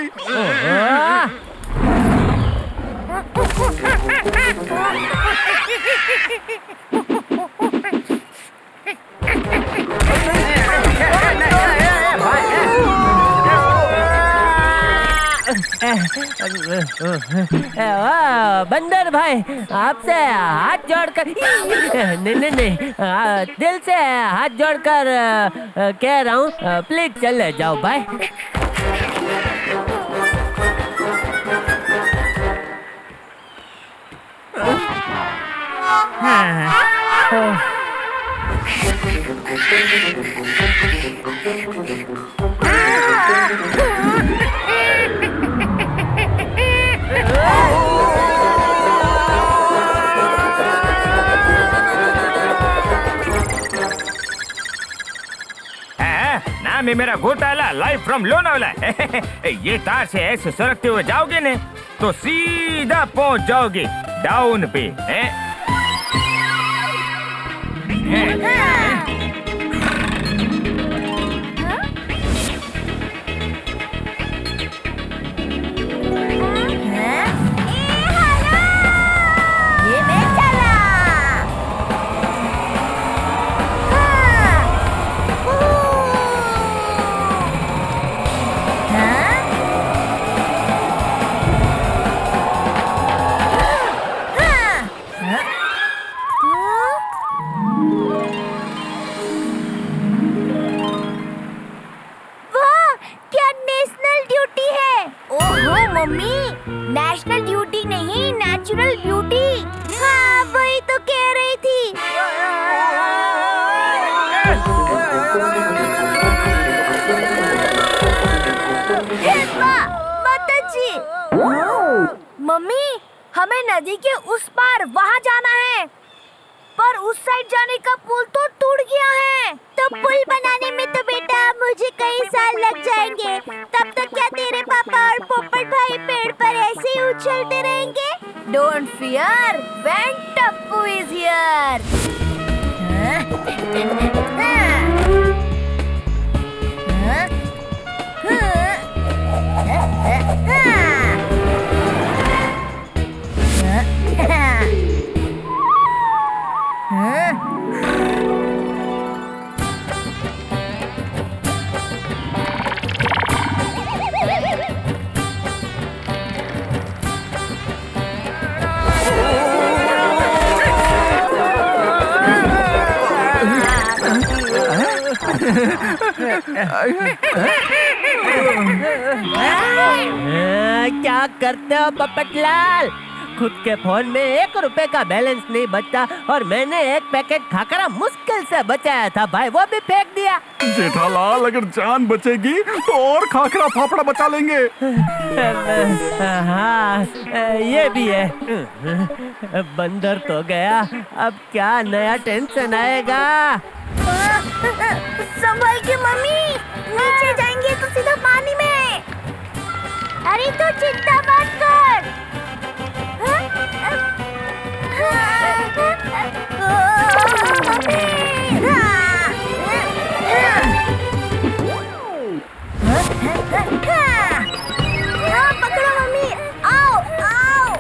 बंदर भाई, आपसे हाथ जोड़कर नहीं, दिल से हाथ जोड़कर कह रहा हूँ, प्लीज चले जाओ भाई। नाम है मेरा घोटाला, लाइव फ्रॉम लोनावला। ये तार से ऐसे सरकते हुए जाओगे ने तो सीधा पहुंच जाओगे डाउन पे। नेशनल ड्यूटी नहीं, नेचुरल ब्यूटी। हाँ, वही तो कह रही थी। माताजी, मम्मी, हमें नदी के उस पार वहाँ जाना है, पर उस साइड जाने का पुल तो टूट गया है। तो पुल बनाने में तो बेटा मुझे कई साल लग जाएंगे। तब तक क्या तेरे पापा और पोपट भाई पेड़ पर ऐसे ही उछलते रहेंगे? Don't fear, when Tappu is here. क्या करते हो पोपटलाल? खुद के फोन में 1 रुपए का बैलेंस नहीं बचता और मैंने एक पैकेट खाकरा मुश्किल से बचाया था भाई, वो भी फेंक दिया। जेठालाल, अगर जान बचेगी तो और खाकरा फाफड़ा बचा लेंगे। हाँ, ये भी है। बंदर तो गया, अब क्या नया टेंशन आएगा? संभल के मम्मी, नीचे जाएंगे तो सीधा पानी में। अरे तो चिंता मत कर। पकड़ो मम्मी, आओ आओ।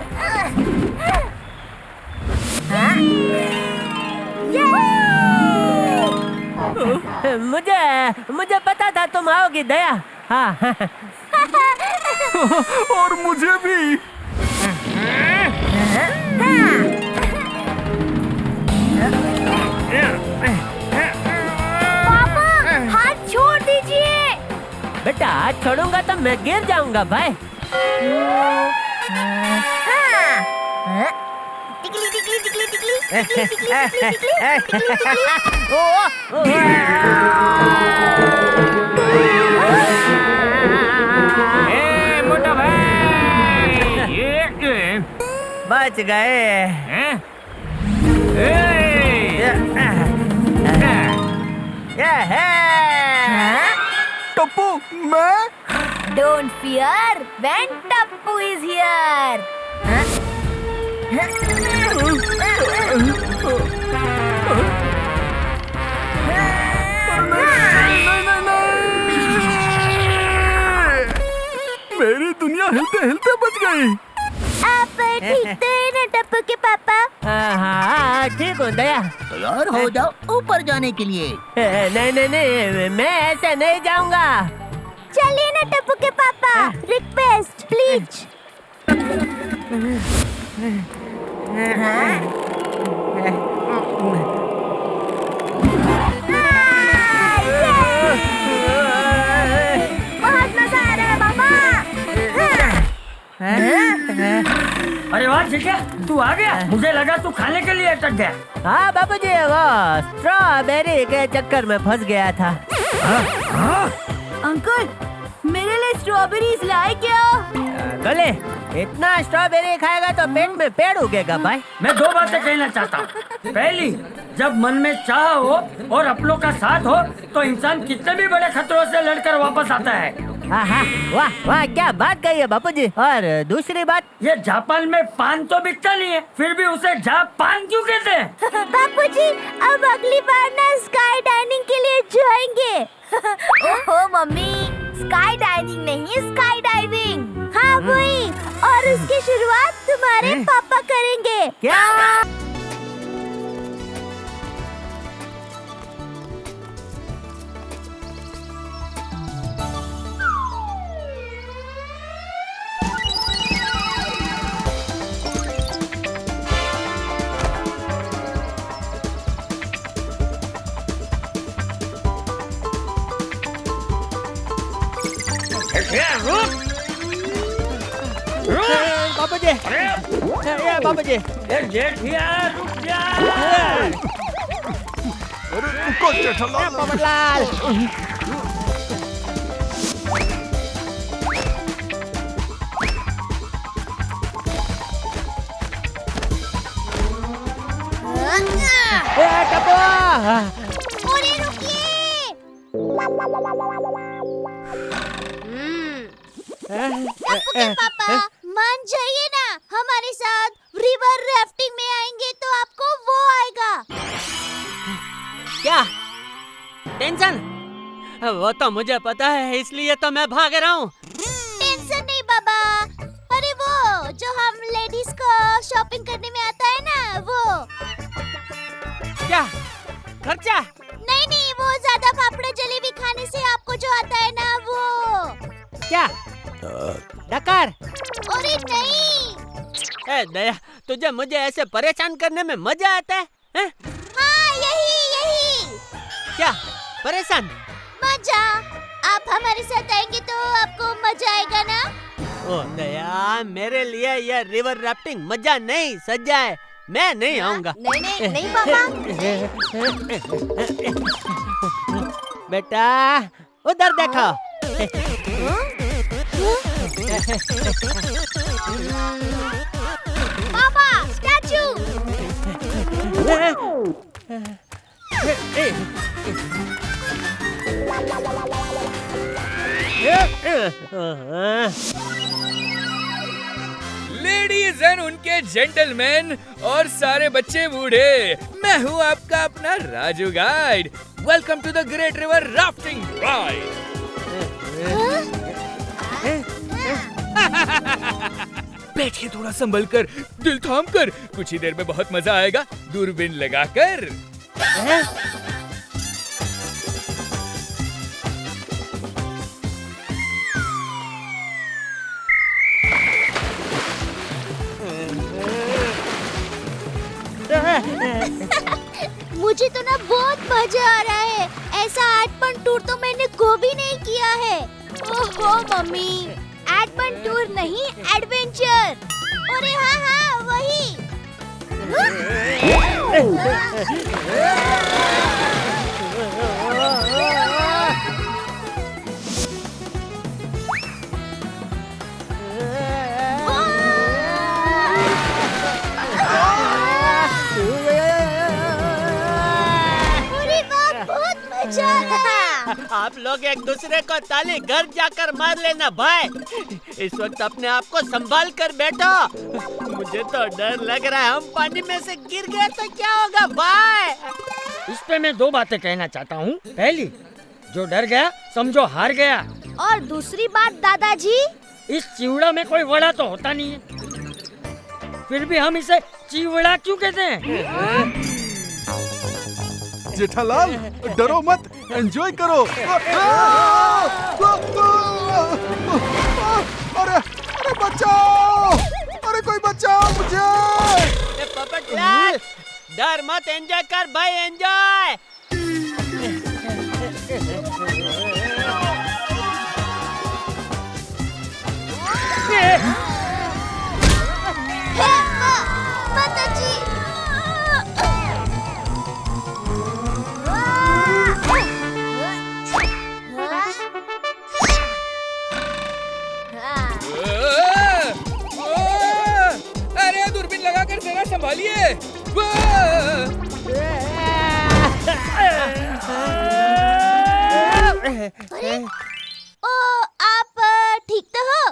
मुझे पता था तुम आओगी दया। हाँ। और मुझे भी। छोड़ूंगा तो मैं गिर जाऊंगा भाई। टिकली टिकली टिकली टिकली टिकली टिकली टिकली ए मोटा भाई, ये बच गए। टप्पू मैं Don't fear when Tappu is here. मेरी दुनिया हिलते हिलते बच गई। आप ठीक तो है ना टप्पू के पापा? हाँ ठीक हूँ दया। तैयार हो जाओ ऊपर जाने के लिए। नहीं नहीं नहीं, मैं ऐसे नहीं जाऊंगा। चलिए ना टप्पू के पापा, रिक्वेस्ट प्लीज। बहुत मजा आ रहा है मामा। अरे वाह ठीक है, तू आ गया। मुझे लगा तू खाने के लिए अटक गया। हाँ बाबूजी, वो स्ट्रॉबेरी के चक्कर में फंस गया था। अंकल मेरे लिए स्ट्रॉबेरीज लाए क्या? गले इतना स्ट्रॉबेरी खाएगा तो पेट में पेड़ उगेगा भाई। मैं दो बातें कहना चाहता हूँ। पहली, जब मन में चाह हो और अपनों का साथ हो तो इंसान कितने भी बड़े खतरों से लड़कर वापस आता है। वाह वाह क्या बात कही है बापूजी। और दूसरी बात, ये जापान में पान तो बिकता नहीं है, फिर भी उसे जापान क्यों कहते हैं? बापूजी अब अगली बार ना स्काई डाइनिंग के लिए जाएंगे। ओहो मम्मी, स्काई डाइनिंग नहीं स्काई डाइविंग। हाँ वही, और उसकी शुरुआत तुम्हारे पापा करेंगे। क्या? बाबूजी, ये बाबूजी, जेठिया रुक जा। अरे रुको जेठालाल। पवनलाल। टप्पू, अरे रुकिए। टप्पू के पापा मान जाइए ना, हमारे साथ रिवर राफ्टिंग में आएंगे तो आपको वो आएगा। क्या टेंशन? वो तो मुझे पता है, इसलिए तो मैं भाग रहा हूँ। टेंशन नहीं बाबा, अरे वो जो हम लेडीज को शॉपिंग करने में आता है ना, वो। क्या खर्चा? नहीं नहीं, वो ज्यादा फाफड़े जलेबी खाने से आपको जो आता है ना, वो। क्या डकार? अरे नहीं। ए दया, तुझे मुझे ऐसे परेशान करने में मजा आता है? हाँ यही। क्या परेशान? मजा। आप हमारे साथ आएंगे तो आपको मजा आएगा ना? ओ दया, मेरे लिए यह रिवर राफ्टिंग मजा नहीं सजा है, मैं नहीं आऊंगा। नहीं पापा। बेटा उधर देखो। पापा स्टैचू। लेडीज एंड उनके जेंटलमैन और सारे बच्चे बूढ़े, मैं हूँ आपका अपना Raju guide. Welcome to the great river rafting ride. बैठिए थोड़ा संभल कर, दिल थाम कर, कुछ ही देर में बहुत मजा आएगा। दूरबीन लगाकर। मुझे तो ना बहुत मजा आ रहा है। ऐसा 8 टूर तो मैंने कभी नहीं किया है। ओहो मम्मी, एडवेंचर नहीं एडवेंचर। अरे हाँ हाँ वही। अरे वाह, बहुत मजा आया। आप लोग एक दूसरे को ताली घर जाकर मार लेना भाई। इस वक्त अपने आप को संभाल कर बैठो। मुझे तो डर लग रहा है, हम पानी में से गिर गए तो क्या होगा भाई? इस पे मैं दो बातें कहना चाहता हूँ। पहली, जो डर गया समझो हार गया। और दूसरी बात दादाजी, इस चिवड़ा में कोई वड़ा तो होता नहीं है, फिर भी हम इसे चिवड़ा क्यों कहते हैं? जेठालाल डरो मत, एंजॉय करो। अरे अरे बचाओ, अरे कोई बचाओ मुझे। पोपटलाल, डर मत, एंजॉय कर भाई, एंजॉय। माताजी। अरे दूरबीन लगाकर जरा संभालिए। ओ आप ठीक तो हो?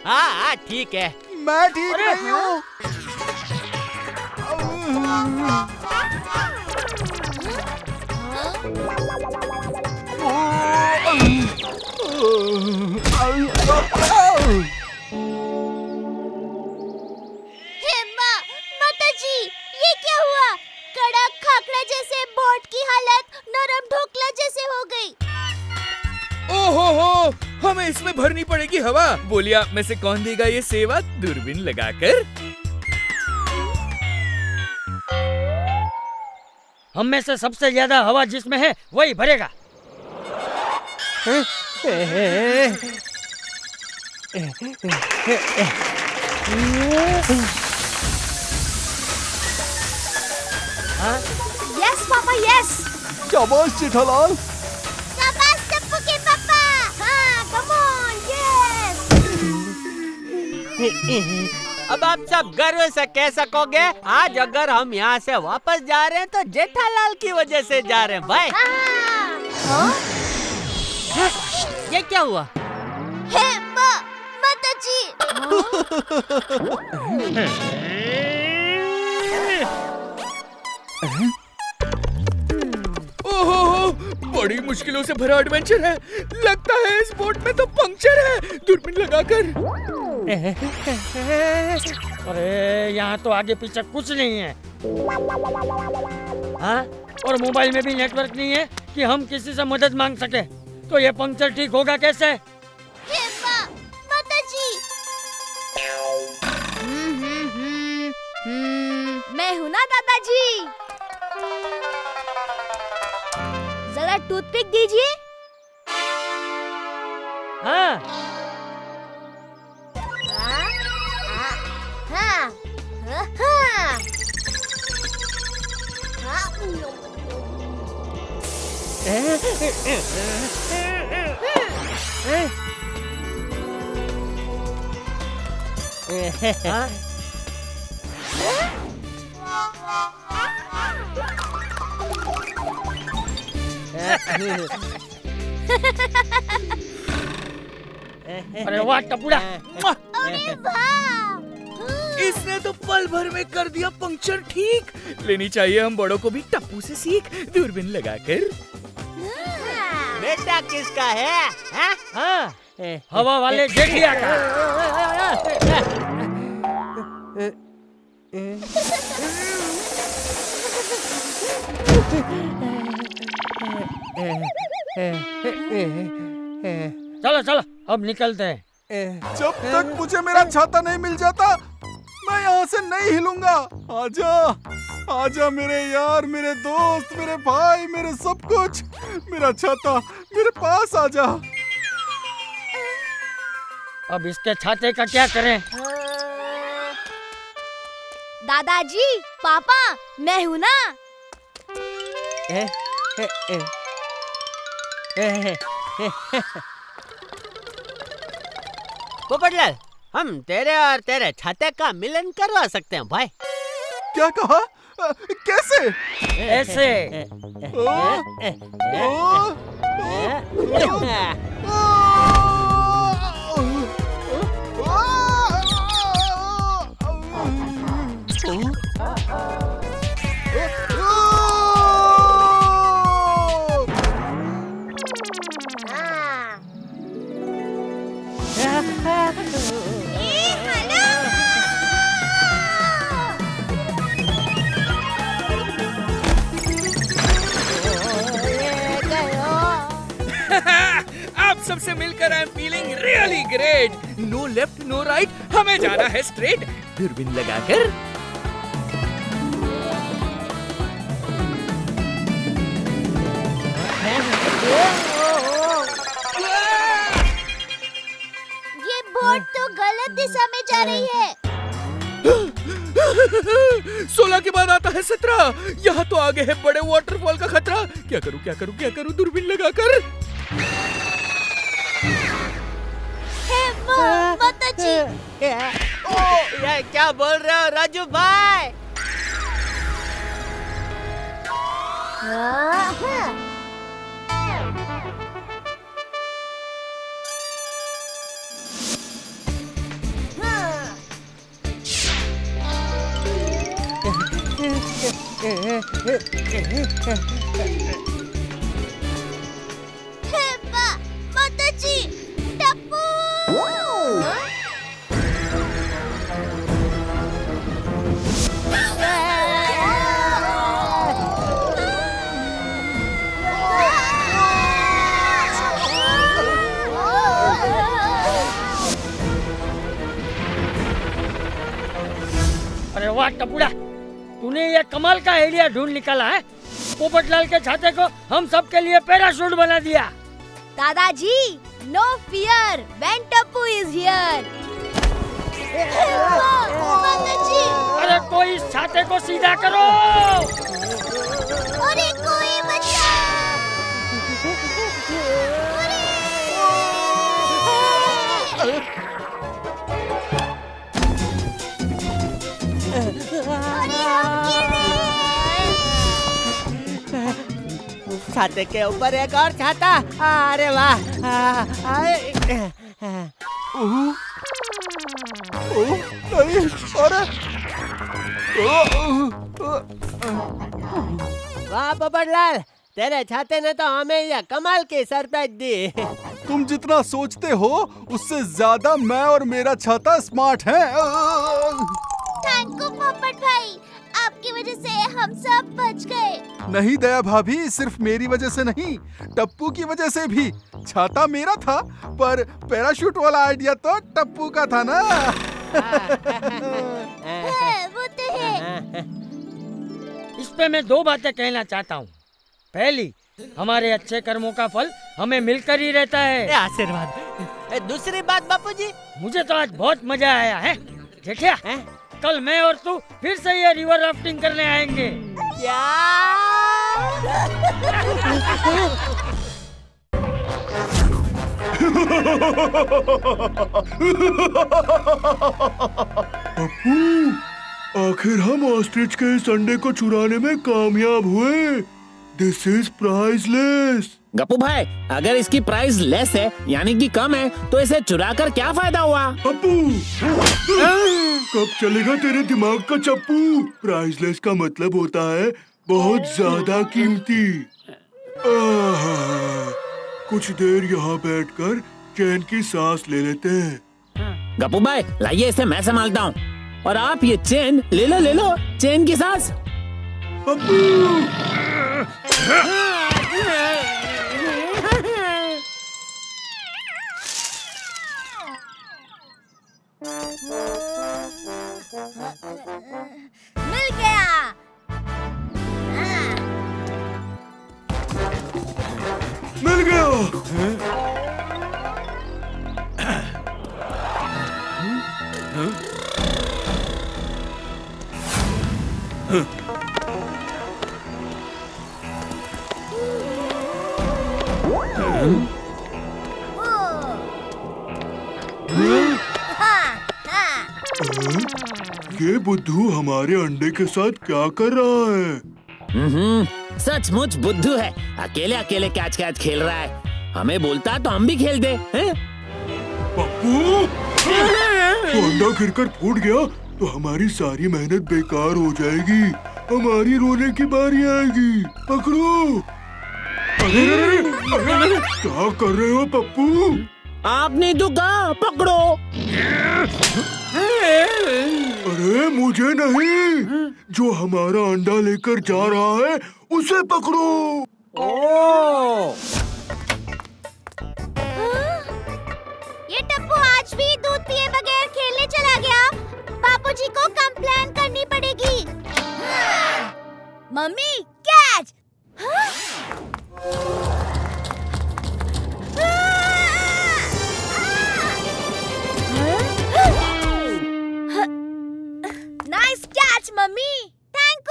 हाँ ठीक है। मैं ठीक नहीं हूँ। माताजी, ये क्या हुआ? कड़क खाकड़ा जैसे बोट की हालत नरम ढोकला जैसे हो गई। ओहो हो, हमें इसमें भरनी पड़ेगी हवा। बोलिए आप में से कौन देगा ये सेवा दूरबीन लगाकर? हम में से सबसे ज्यादा हवा जिसमें है वही भरेगा। Yes papa yes. शाबाश जेठालाल। शाबाश टप्पू के पापा। हाँ कम ऑन यस। अब आप सब गर्व से कह सकोगे, आज अगर हम यहाँ से वापस जा रहे हैं तो जेठालाल की वजह से जा रहे हैं भाई। ये क्या हुआ? माताजी। ओहो, बड़ी मुश्किलों से भरा एडवेंचर है। लगता है इस बोट में तो पंक्चर है। दूरबीन लगाकर। अरे यहाँ तो आगे पीछे कुछ नहीं है। हाँ, और मोबाइल में भी नेटवर्क नहीं है कि हम किसी से मदद मांग सके। तो ये पंक्चर ठीक होगा कैसे? माताजी। मैं हूँ ना दादाजी। जरा टूथपिक दीजिए। हाँ। हाँ। हाँ? अरे वाह टपुड़ा। इसने तो पल भर में कर दिया पंक्चर ठीक। लेनी चाहिए हम बड़ों को भी टप्पू से सीख, दूरबीन लगाकर। बेटा किसका है? हाँ, हवा वाले जेठिया का। चलो चलो अब निकलते हैं। जब तक मुझे मेरा छाता नहीं मिल जाता मैं यहाँ से नहीं हिलूंगा। आजा आजा मेरे यार, मेरे दोस्त, मेरे भाई, मेरे सब कुछ। मेरा छाता मेरे पास आजा। अब इसके छाते का क्या करें? दादाजी, पापा, मैं हूँ ना। पोपटलाल, हम तेरे और तेरे छाते का मिलन करवा सकते हैं भाई। क्या कहा? कैसे? ऐसे। आप सबसे मिलकर I am feeling really great. No left no right, हमें जाना है स्ट्रेट, दूरबीन लगाकर। ये बोट तो गलत दिशा में जा रही है। 16 के बाद आता है 17। यहाँ तो आगे है बड़े वाटरफॉल का खतरा। क्या करूँ क्या करूँ क्या करूँ दूरबीन लगाकर? माताजी, ये क्या बोल रहे हो राजू भाई? माताजी, टप्पू। अरे वाह टपुड़ा, तूने ये कमाल का आइडिया ढूंढ निकाला है। पोपटलाल के छाते को हम सब के लिए पैराशूट बना दिया। दादाजी, no fear when Tappu is here. माताजी, अरे कोई इस छाते को सीधा करो। अरे कोई बचाओ। छाते के ऊपर एक और छाता। अरे वाह। वाह पोपटलाल, तेरे छाते ने तो हमें यह कमाल की सरप्राइज दी। तुम जितना सोचते हो उससे ज्यादा मैं और मेरा छाता स्मार्ट है। थैंक यू पोपट भाई, आपकी वजह से हम सब बच गए। नहीं दया भाभी, सिर्फ मेरी वजह से नहीं, टप्पू की वजह से भी। छाता मेरा था पर पैराशूट वाला आइडिया तो टप्पू का था ना। वो तो है। इस पे मैं दो बातें कहना चाहता हूँ। पहली, हमारे अच्छे कर्मों का फल हमें मिलकर ही रहता है। आशीर्वाद। दूसरी बात बापूजी, मुझे तो आज बहुत मजा आया है। जेठिया, कल मैं और तू फिर से ये रिवर राफ्टिंग करने आएंगे। पप्पू, आखिर हम ऑस्ट्रिच के इस अंडे को चुराने में कामयाब हुए। This is priceless. गप्पू भाई, अगर इसकी प्राइस लेस है यानी कि कम है तो इसे चुरा कर क्या फायदा हुआ? पप्पू, कब चलेगा तेरे दिमाग का चप्पू? प्राइसलेस का मतलब होता है बहुत ज्यादा कीमती। कुछ देर यहाँ बैठकर चैन की सांस ले लेते हैं। गप्पू भाई, लाइए इसे मैं संभालता हूँ और आप ये चेन ले लो चेन की सांस। मिल गया। मिल गया। ये बुद्धू हमारे अंडे के साथ क्या कर रहा है? सचमुच बुद्धू है। अकेले अकेले कैच कैच खेल रहा है। हमें बोलता तो हम भी खेल दे। पप्पू, तो अंडा गिरकर फूट गया तो हमारी सारी मेहनत बेकार हो जाएगी। हमारी रोने की बारी आएगी। पकड़ो। अरे, क्या कर रहे हो पप्पू? आपने तो कहा पकड़ो। अरे मुझे नहीं, जो हमारा अंडा लेकर जा रहा है उसे पकड़ो। ये टप्पू आज भी दूध पिए बगैर खेलने चला गया। बापूजी को कंप्लेन करनी पड़ेगी। Mummy catch. Nice catch mummy. Thank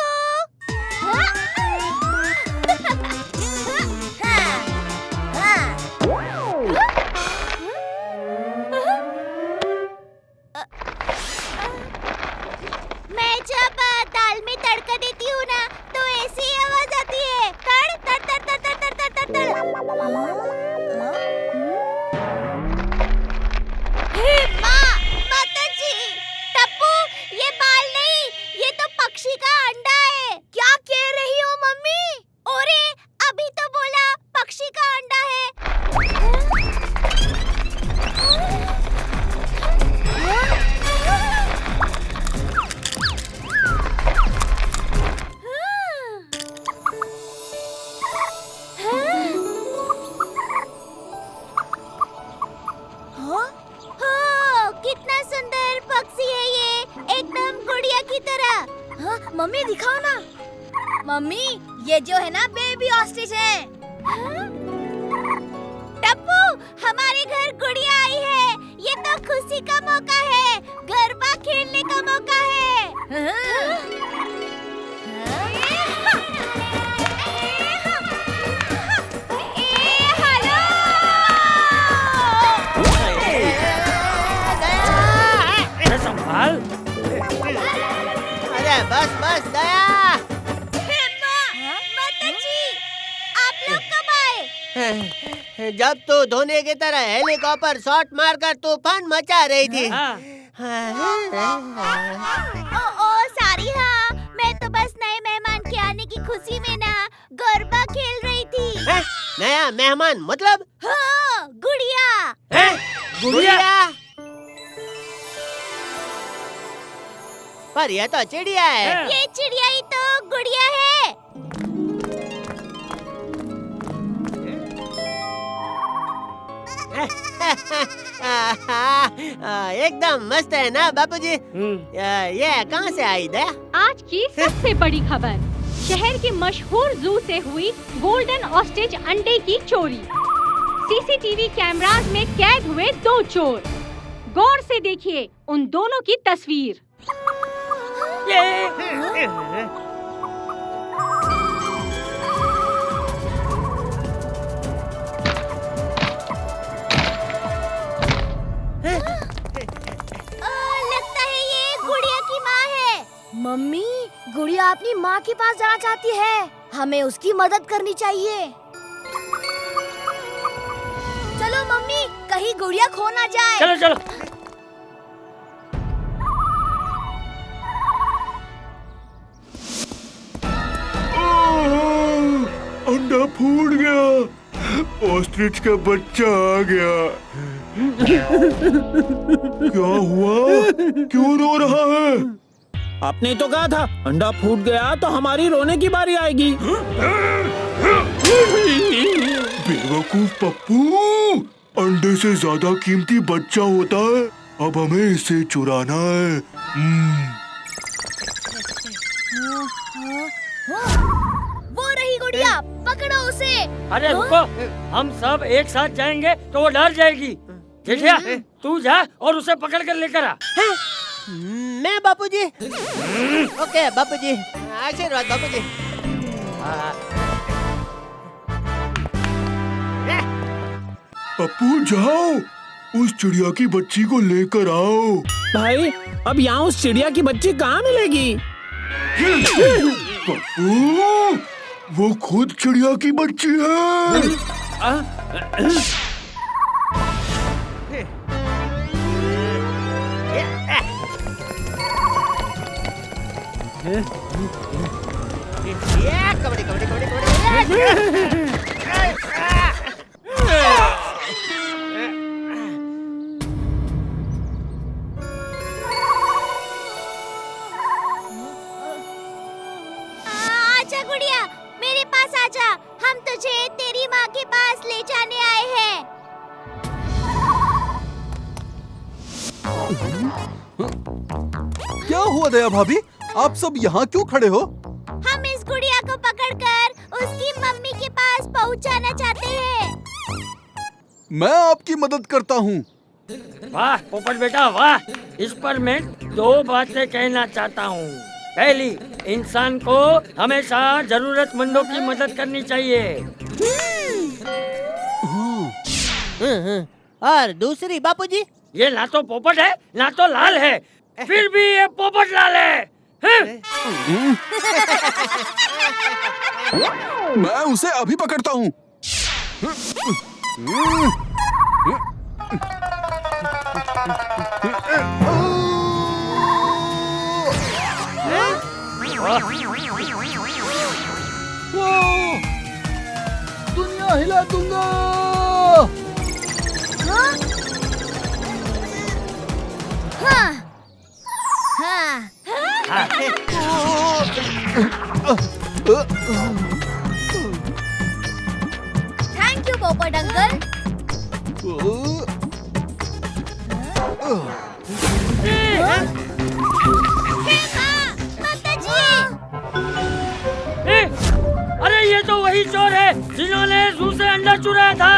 मैं जब दाल में तड़का देती हूँ ना तो ऐसी आवाज आती है। तड़ तड़ तड़ तड़ तड़ तड़ तड़ तड़। हे माँ, माताजी, टप्पू, ये बाल नहीं, ये तो पक्षी का अंडा है। क्या कह रही हो मम्मी? ओरे, अभी तो बोला पक्षी का अंडा है। कितना सुंदर पक्षी है ये, एकदम गुड़िया की तरह। हाँ, मम्मी दिखाओ ना। मम्मी ये जो है ना बेबी ऑस्ट्रिच है। टप्पू, हमारे घर गुड़िया आई है। ये तो खुशी का मौका है, गरबा खेलने का मौका है। संभाल। अरे बस बस दया। माताजी, आप लोग कब आए? जब तू धोने की तरह हेलीकॉप्टर शॉट मारकर तूफान मचा रही थी। ओ सॉरी। हाँ, मैं तो बस नए मेहमान के आने की खुशी में ना गरबा खेल रही थी। नया मेहमान मतलब? हाँ, गुड़िया। गुड़िया? पर यह तो चिड़िया है। ये चिड़िया ही तो गुड़िया है। एकदम मस्त है ना बापूजी। ये कहाँ से आई दया? आज की सबसे बड़ी खबर, शहर के मशहूर जू से हुई गोल्डन ऑस्ट्रिच अंडे की चोरी। सीसीटीवी कैमरास में कैद हुए 2 चोर। गौर से देखिए उन दोनों की तस्वीर। लगता है ये गुड़िया की माँ है। मम्मी, गुड़िया अपनी माँ के पास जाना चाहती है। हमें उसकी मदद करनी चाहिए। चलो मम्मी, कहीं गुड़िया खो ना जाए। चलो चलो। अंडा फूट गया। ऑस्ट्रिच का बच्चा आ गया। क्या हुआ? क्यों रो रहा है? आपने तो कहा था अंडा फूट गया तो हमारी रोने की बारी आएगी। बेवकूफ पप्पू, अंडे से ज्यादा कीमती बच्चा होता है। अब हमें इसे चुराना है। वो रही गुड़िया, पकड़ो उसे। अरे रुको, हम सब एक साथ जाएंगे तो वो डर जाएगी। जेठिया, तू जा और उसे पकड़ कर लेकर आ। मैं बापूजी। ओके बापूजी। आशीर्वाद बापूजी। पप्पू जाओ, उस चिड़िया की बच्ची को लेकर आओ। भाई अब यहाँ उस चिड़िया की बच्ची कहाँ मिलेगी? पप्पू, वो खुद चिड़िया की बच्ची है। कबड्डी कबड्डी कबड्डी कबड्डी। आजा गुड़िया, मेरे पास आजा। हम तुझे तेरी माँ के पास ले जाने आए हैं। क्या हुआ दया भाभी, आप सब यहाँ क्यों खड़े हो? हम इस गुड़िया को पकड़कर उसकी मम्मी के पास पहुँचाना चाहते हैं। मैं आपकी मदद करता हूँ। वाह पोपट बेटा वाह। इस पर मैं दो बातें कहना चाहता हूँ। पहली, इंसान को हमेशा जरूरतमंदों की मदद करनी चाहिए। और दूसरी बापूजी, ये ना तो पोपट है ना तो लाल है, फिर भी ये पोपट लाल है। मैं उसे अभी पकड़ता हूँ। दुनिया हिला दूंगा। हाँ, हाँ, थैंक यू पोपट अंकल। अरे ये तो वही चोर है जिन्होंने जू से अंडा चुराया था।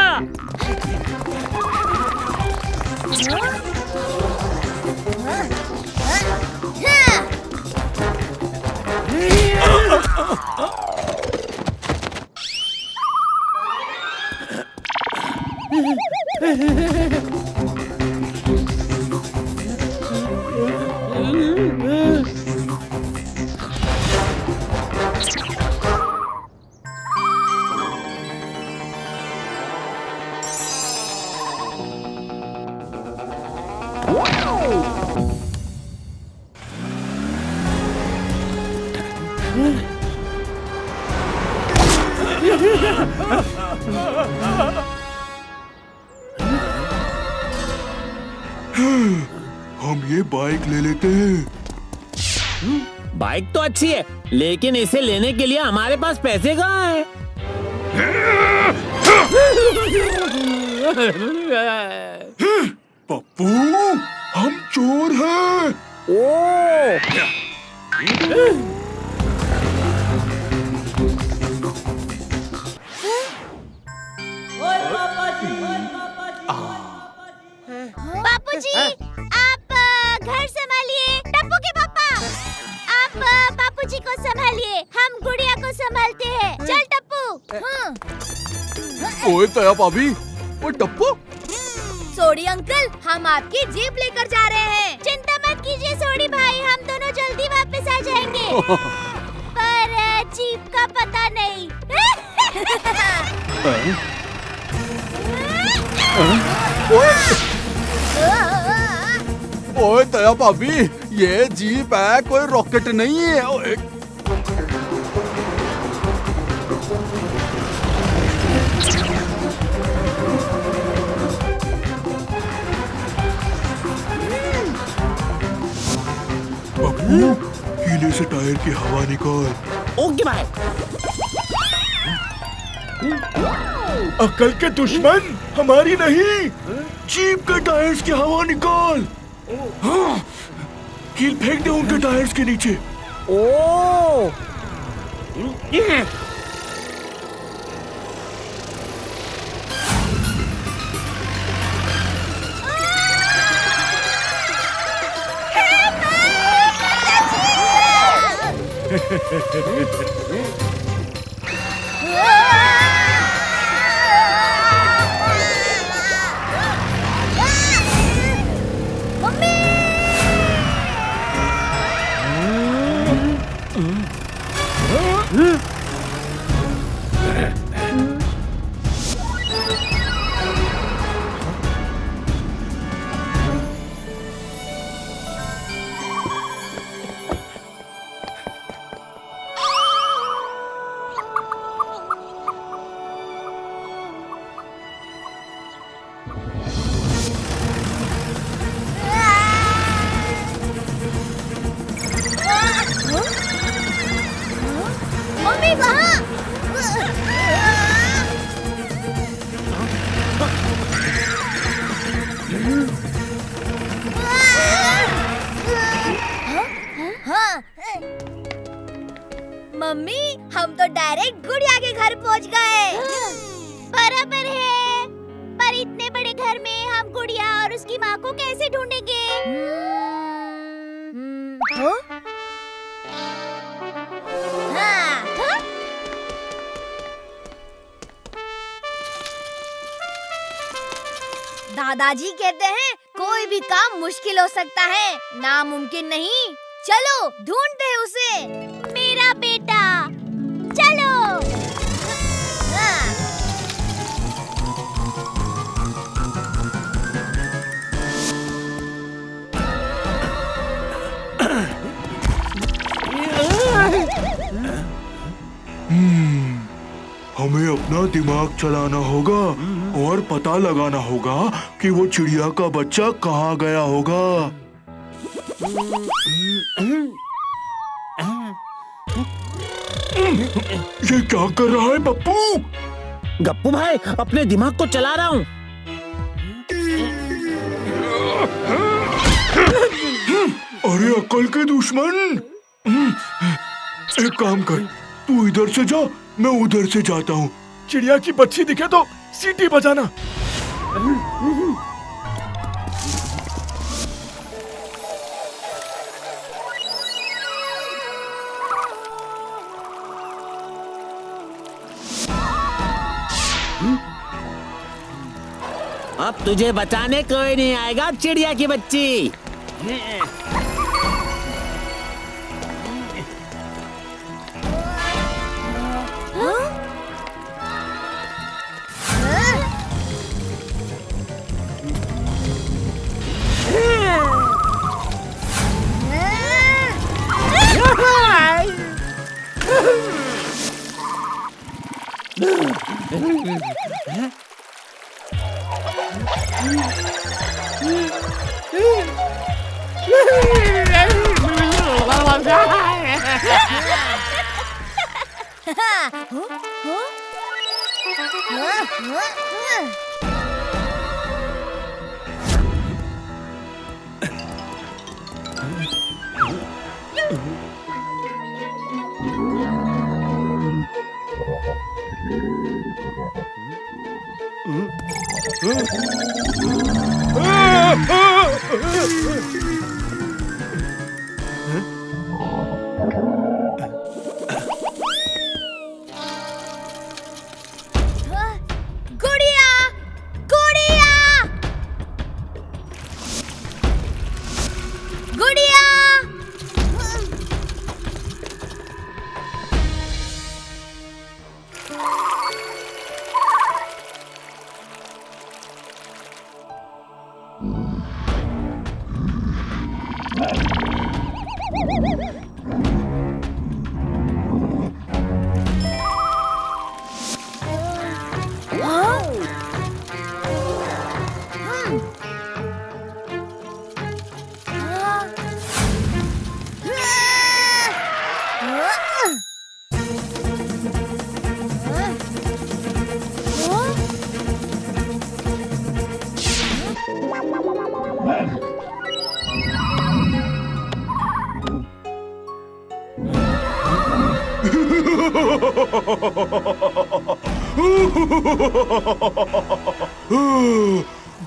हम ये बाइक ले लेते हैं। बाइक तो अच्छी है, लेकिन इसे लेने के लिए हमारे पास पैसे कहाँ हैं? पप्पू, हम चोर हैं। बापूजी, आप घर संभालिए। टप्पू के पापा, आप बापूजी को संभालिए। हम गुड़िया को संभालते हैं। चल टप्पू। ओए दया भाभी, वो टप्पू। सोडी अंकल, हम आपकी जीप लेकर जा रहे हैं। चिंता मत कीजिए सोडी भाई, हम दोनों जल्दी वापस आ जाएंगे। पर जीप का पता नहीं। ओए दया भाभी, ये जीप है, कोई रॉकेट नहीं है। ओए। पप्पू, कीले से टायर की हवा निकाल। ओके भाई। अकल के दुश्मन, हमारी नहीं, जीप के टायर्स की हवा निकाल। हाँ, कील फेंक दे उनके टायर्स के नीचे। ओ मम्मी वहाँ। हाँ। मम्मी हम तो डायरेक्ट गुड़िया के घर पहुँच गए। बराबर है, पर इतने बड़े घर में हम गुड़िया और उसकी माँ को कैसे ढूंढेंगे? दादाजी कहते हैं कोई भी काम मुश्किल हो सकता है, नामुमकिन नहीं। चलो ढूंढते हैं उसे। मेरा बेटा, चलो। हमें अपना दिमाग चलाना होगा और पता लगाना होगा कि वो चिड़िया का बच्चा कहाँ गया होगा। ये क्या कर रहा है पप्पू? गप्पू भाई अपने दिमाग को चला रहा हूँ। अरे अक्ल के दुश्मन, एक काम कर, तू इधर से जा, मैं उधर से जाता हूँ। चिड़िया की बच्ची दिखे तो सीटी बजाना। अब तुझे बचाने कोई नहीं आएगा चिड़िया की बच्ची।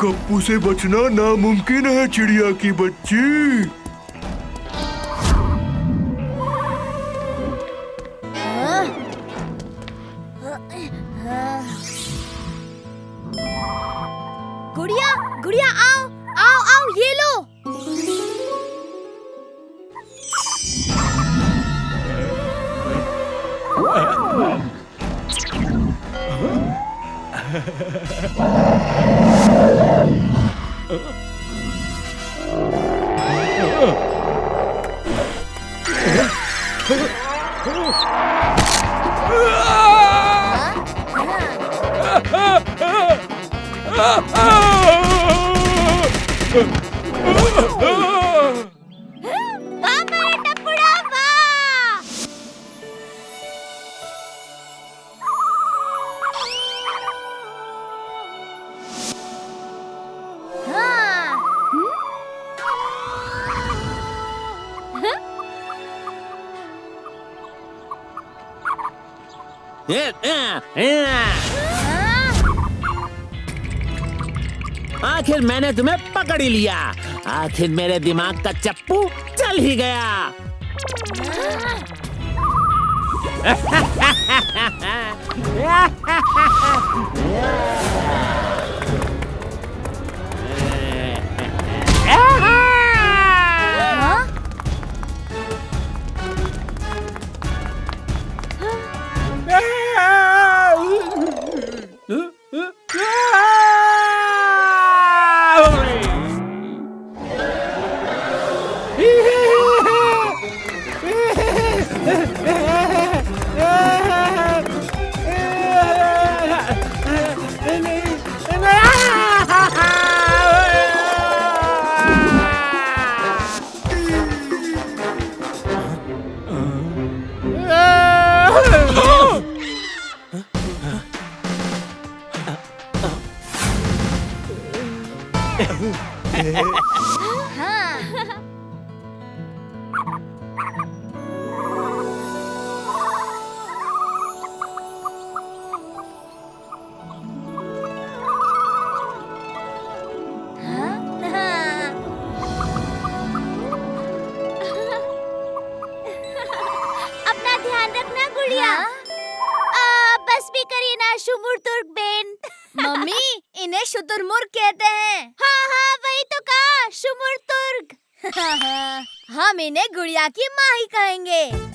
गप्पू से बचना नामुमकिन है चिड़िया की बच्ची। आखिर मैंने तुम्हें पकड़ ही लिया। आखिर मेरे दिमाग का चप्पू चल ही गया। अपना ध्यान रखना गुड़िया। बस भी करिए ना शुमुरतुर्क बेन। मम्मी, इन्हें शुतुरमुर्ग कहते हैं। हाँ हाँ वही तो कहा, शुमुरतुर्क। हम इन्हें गुड़िया की माँ ही कहेंगे।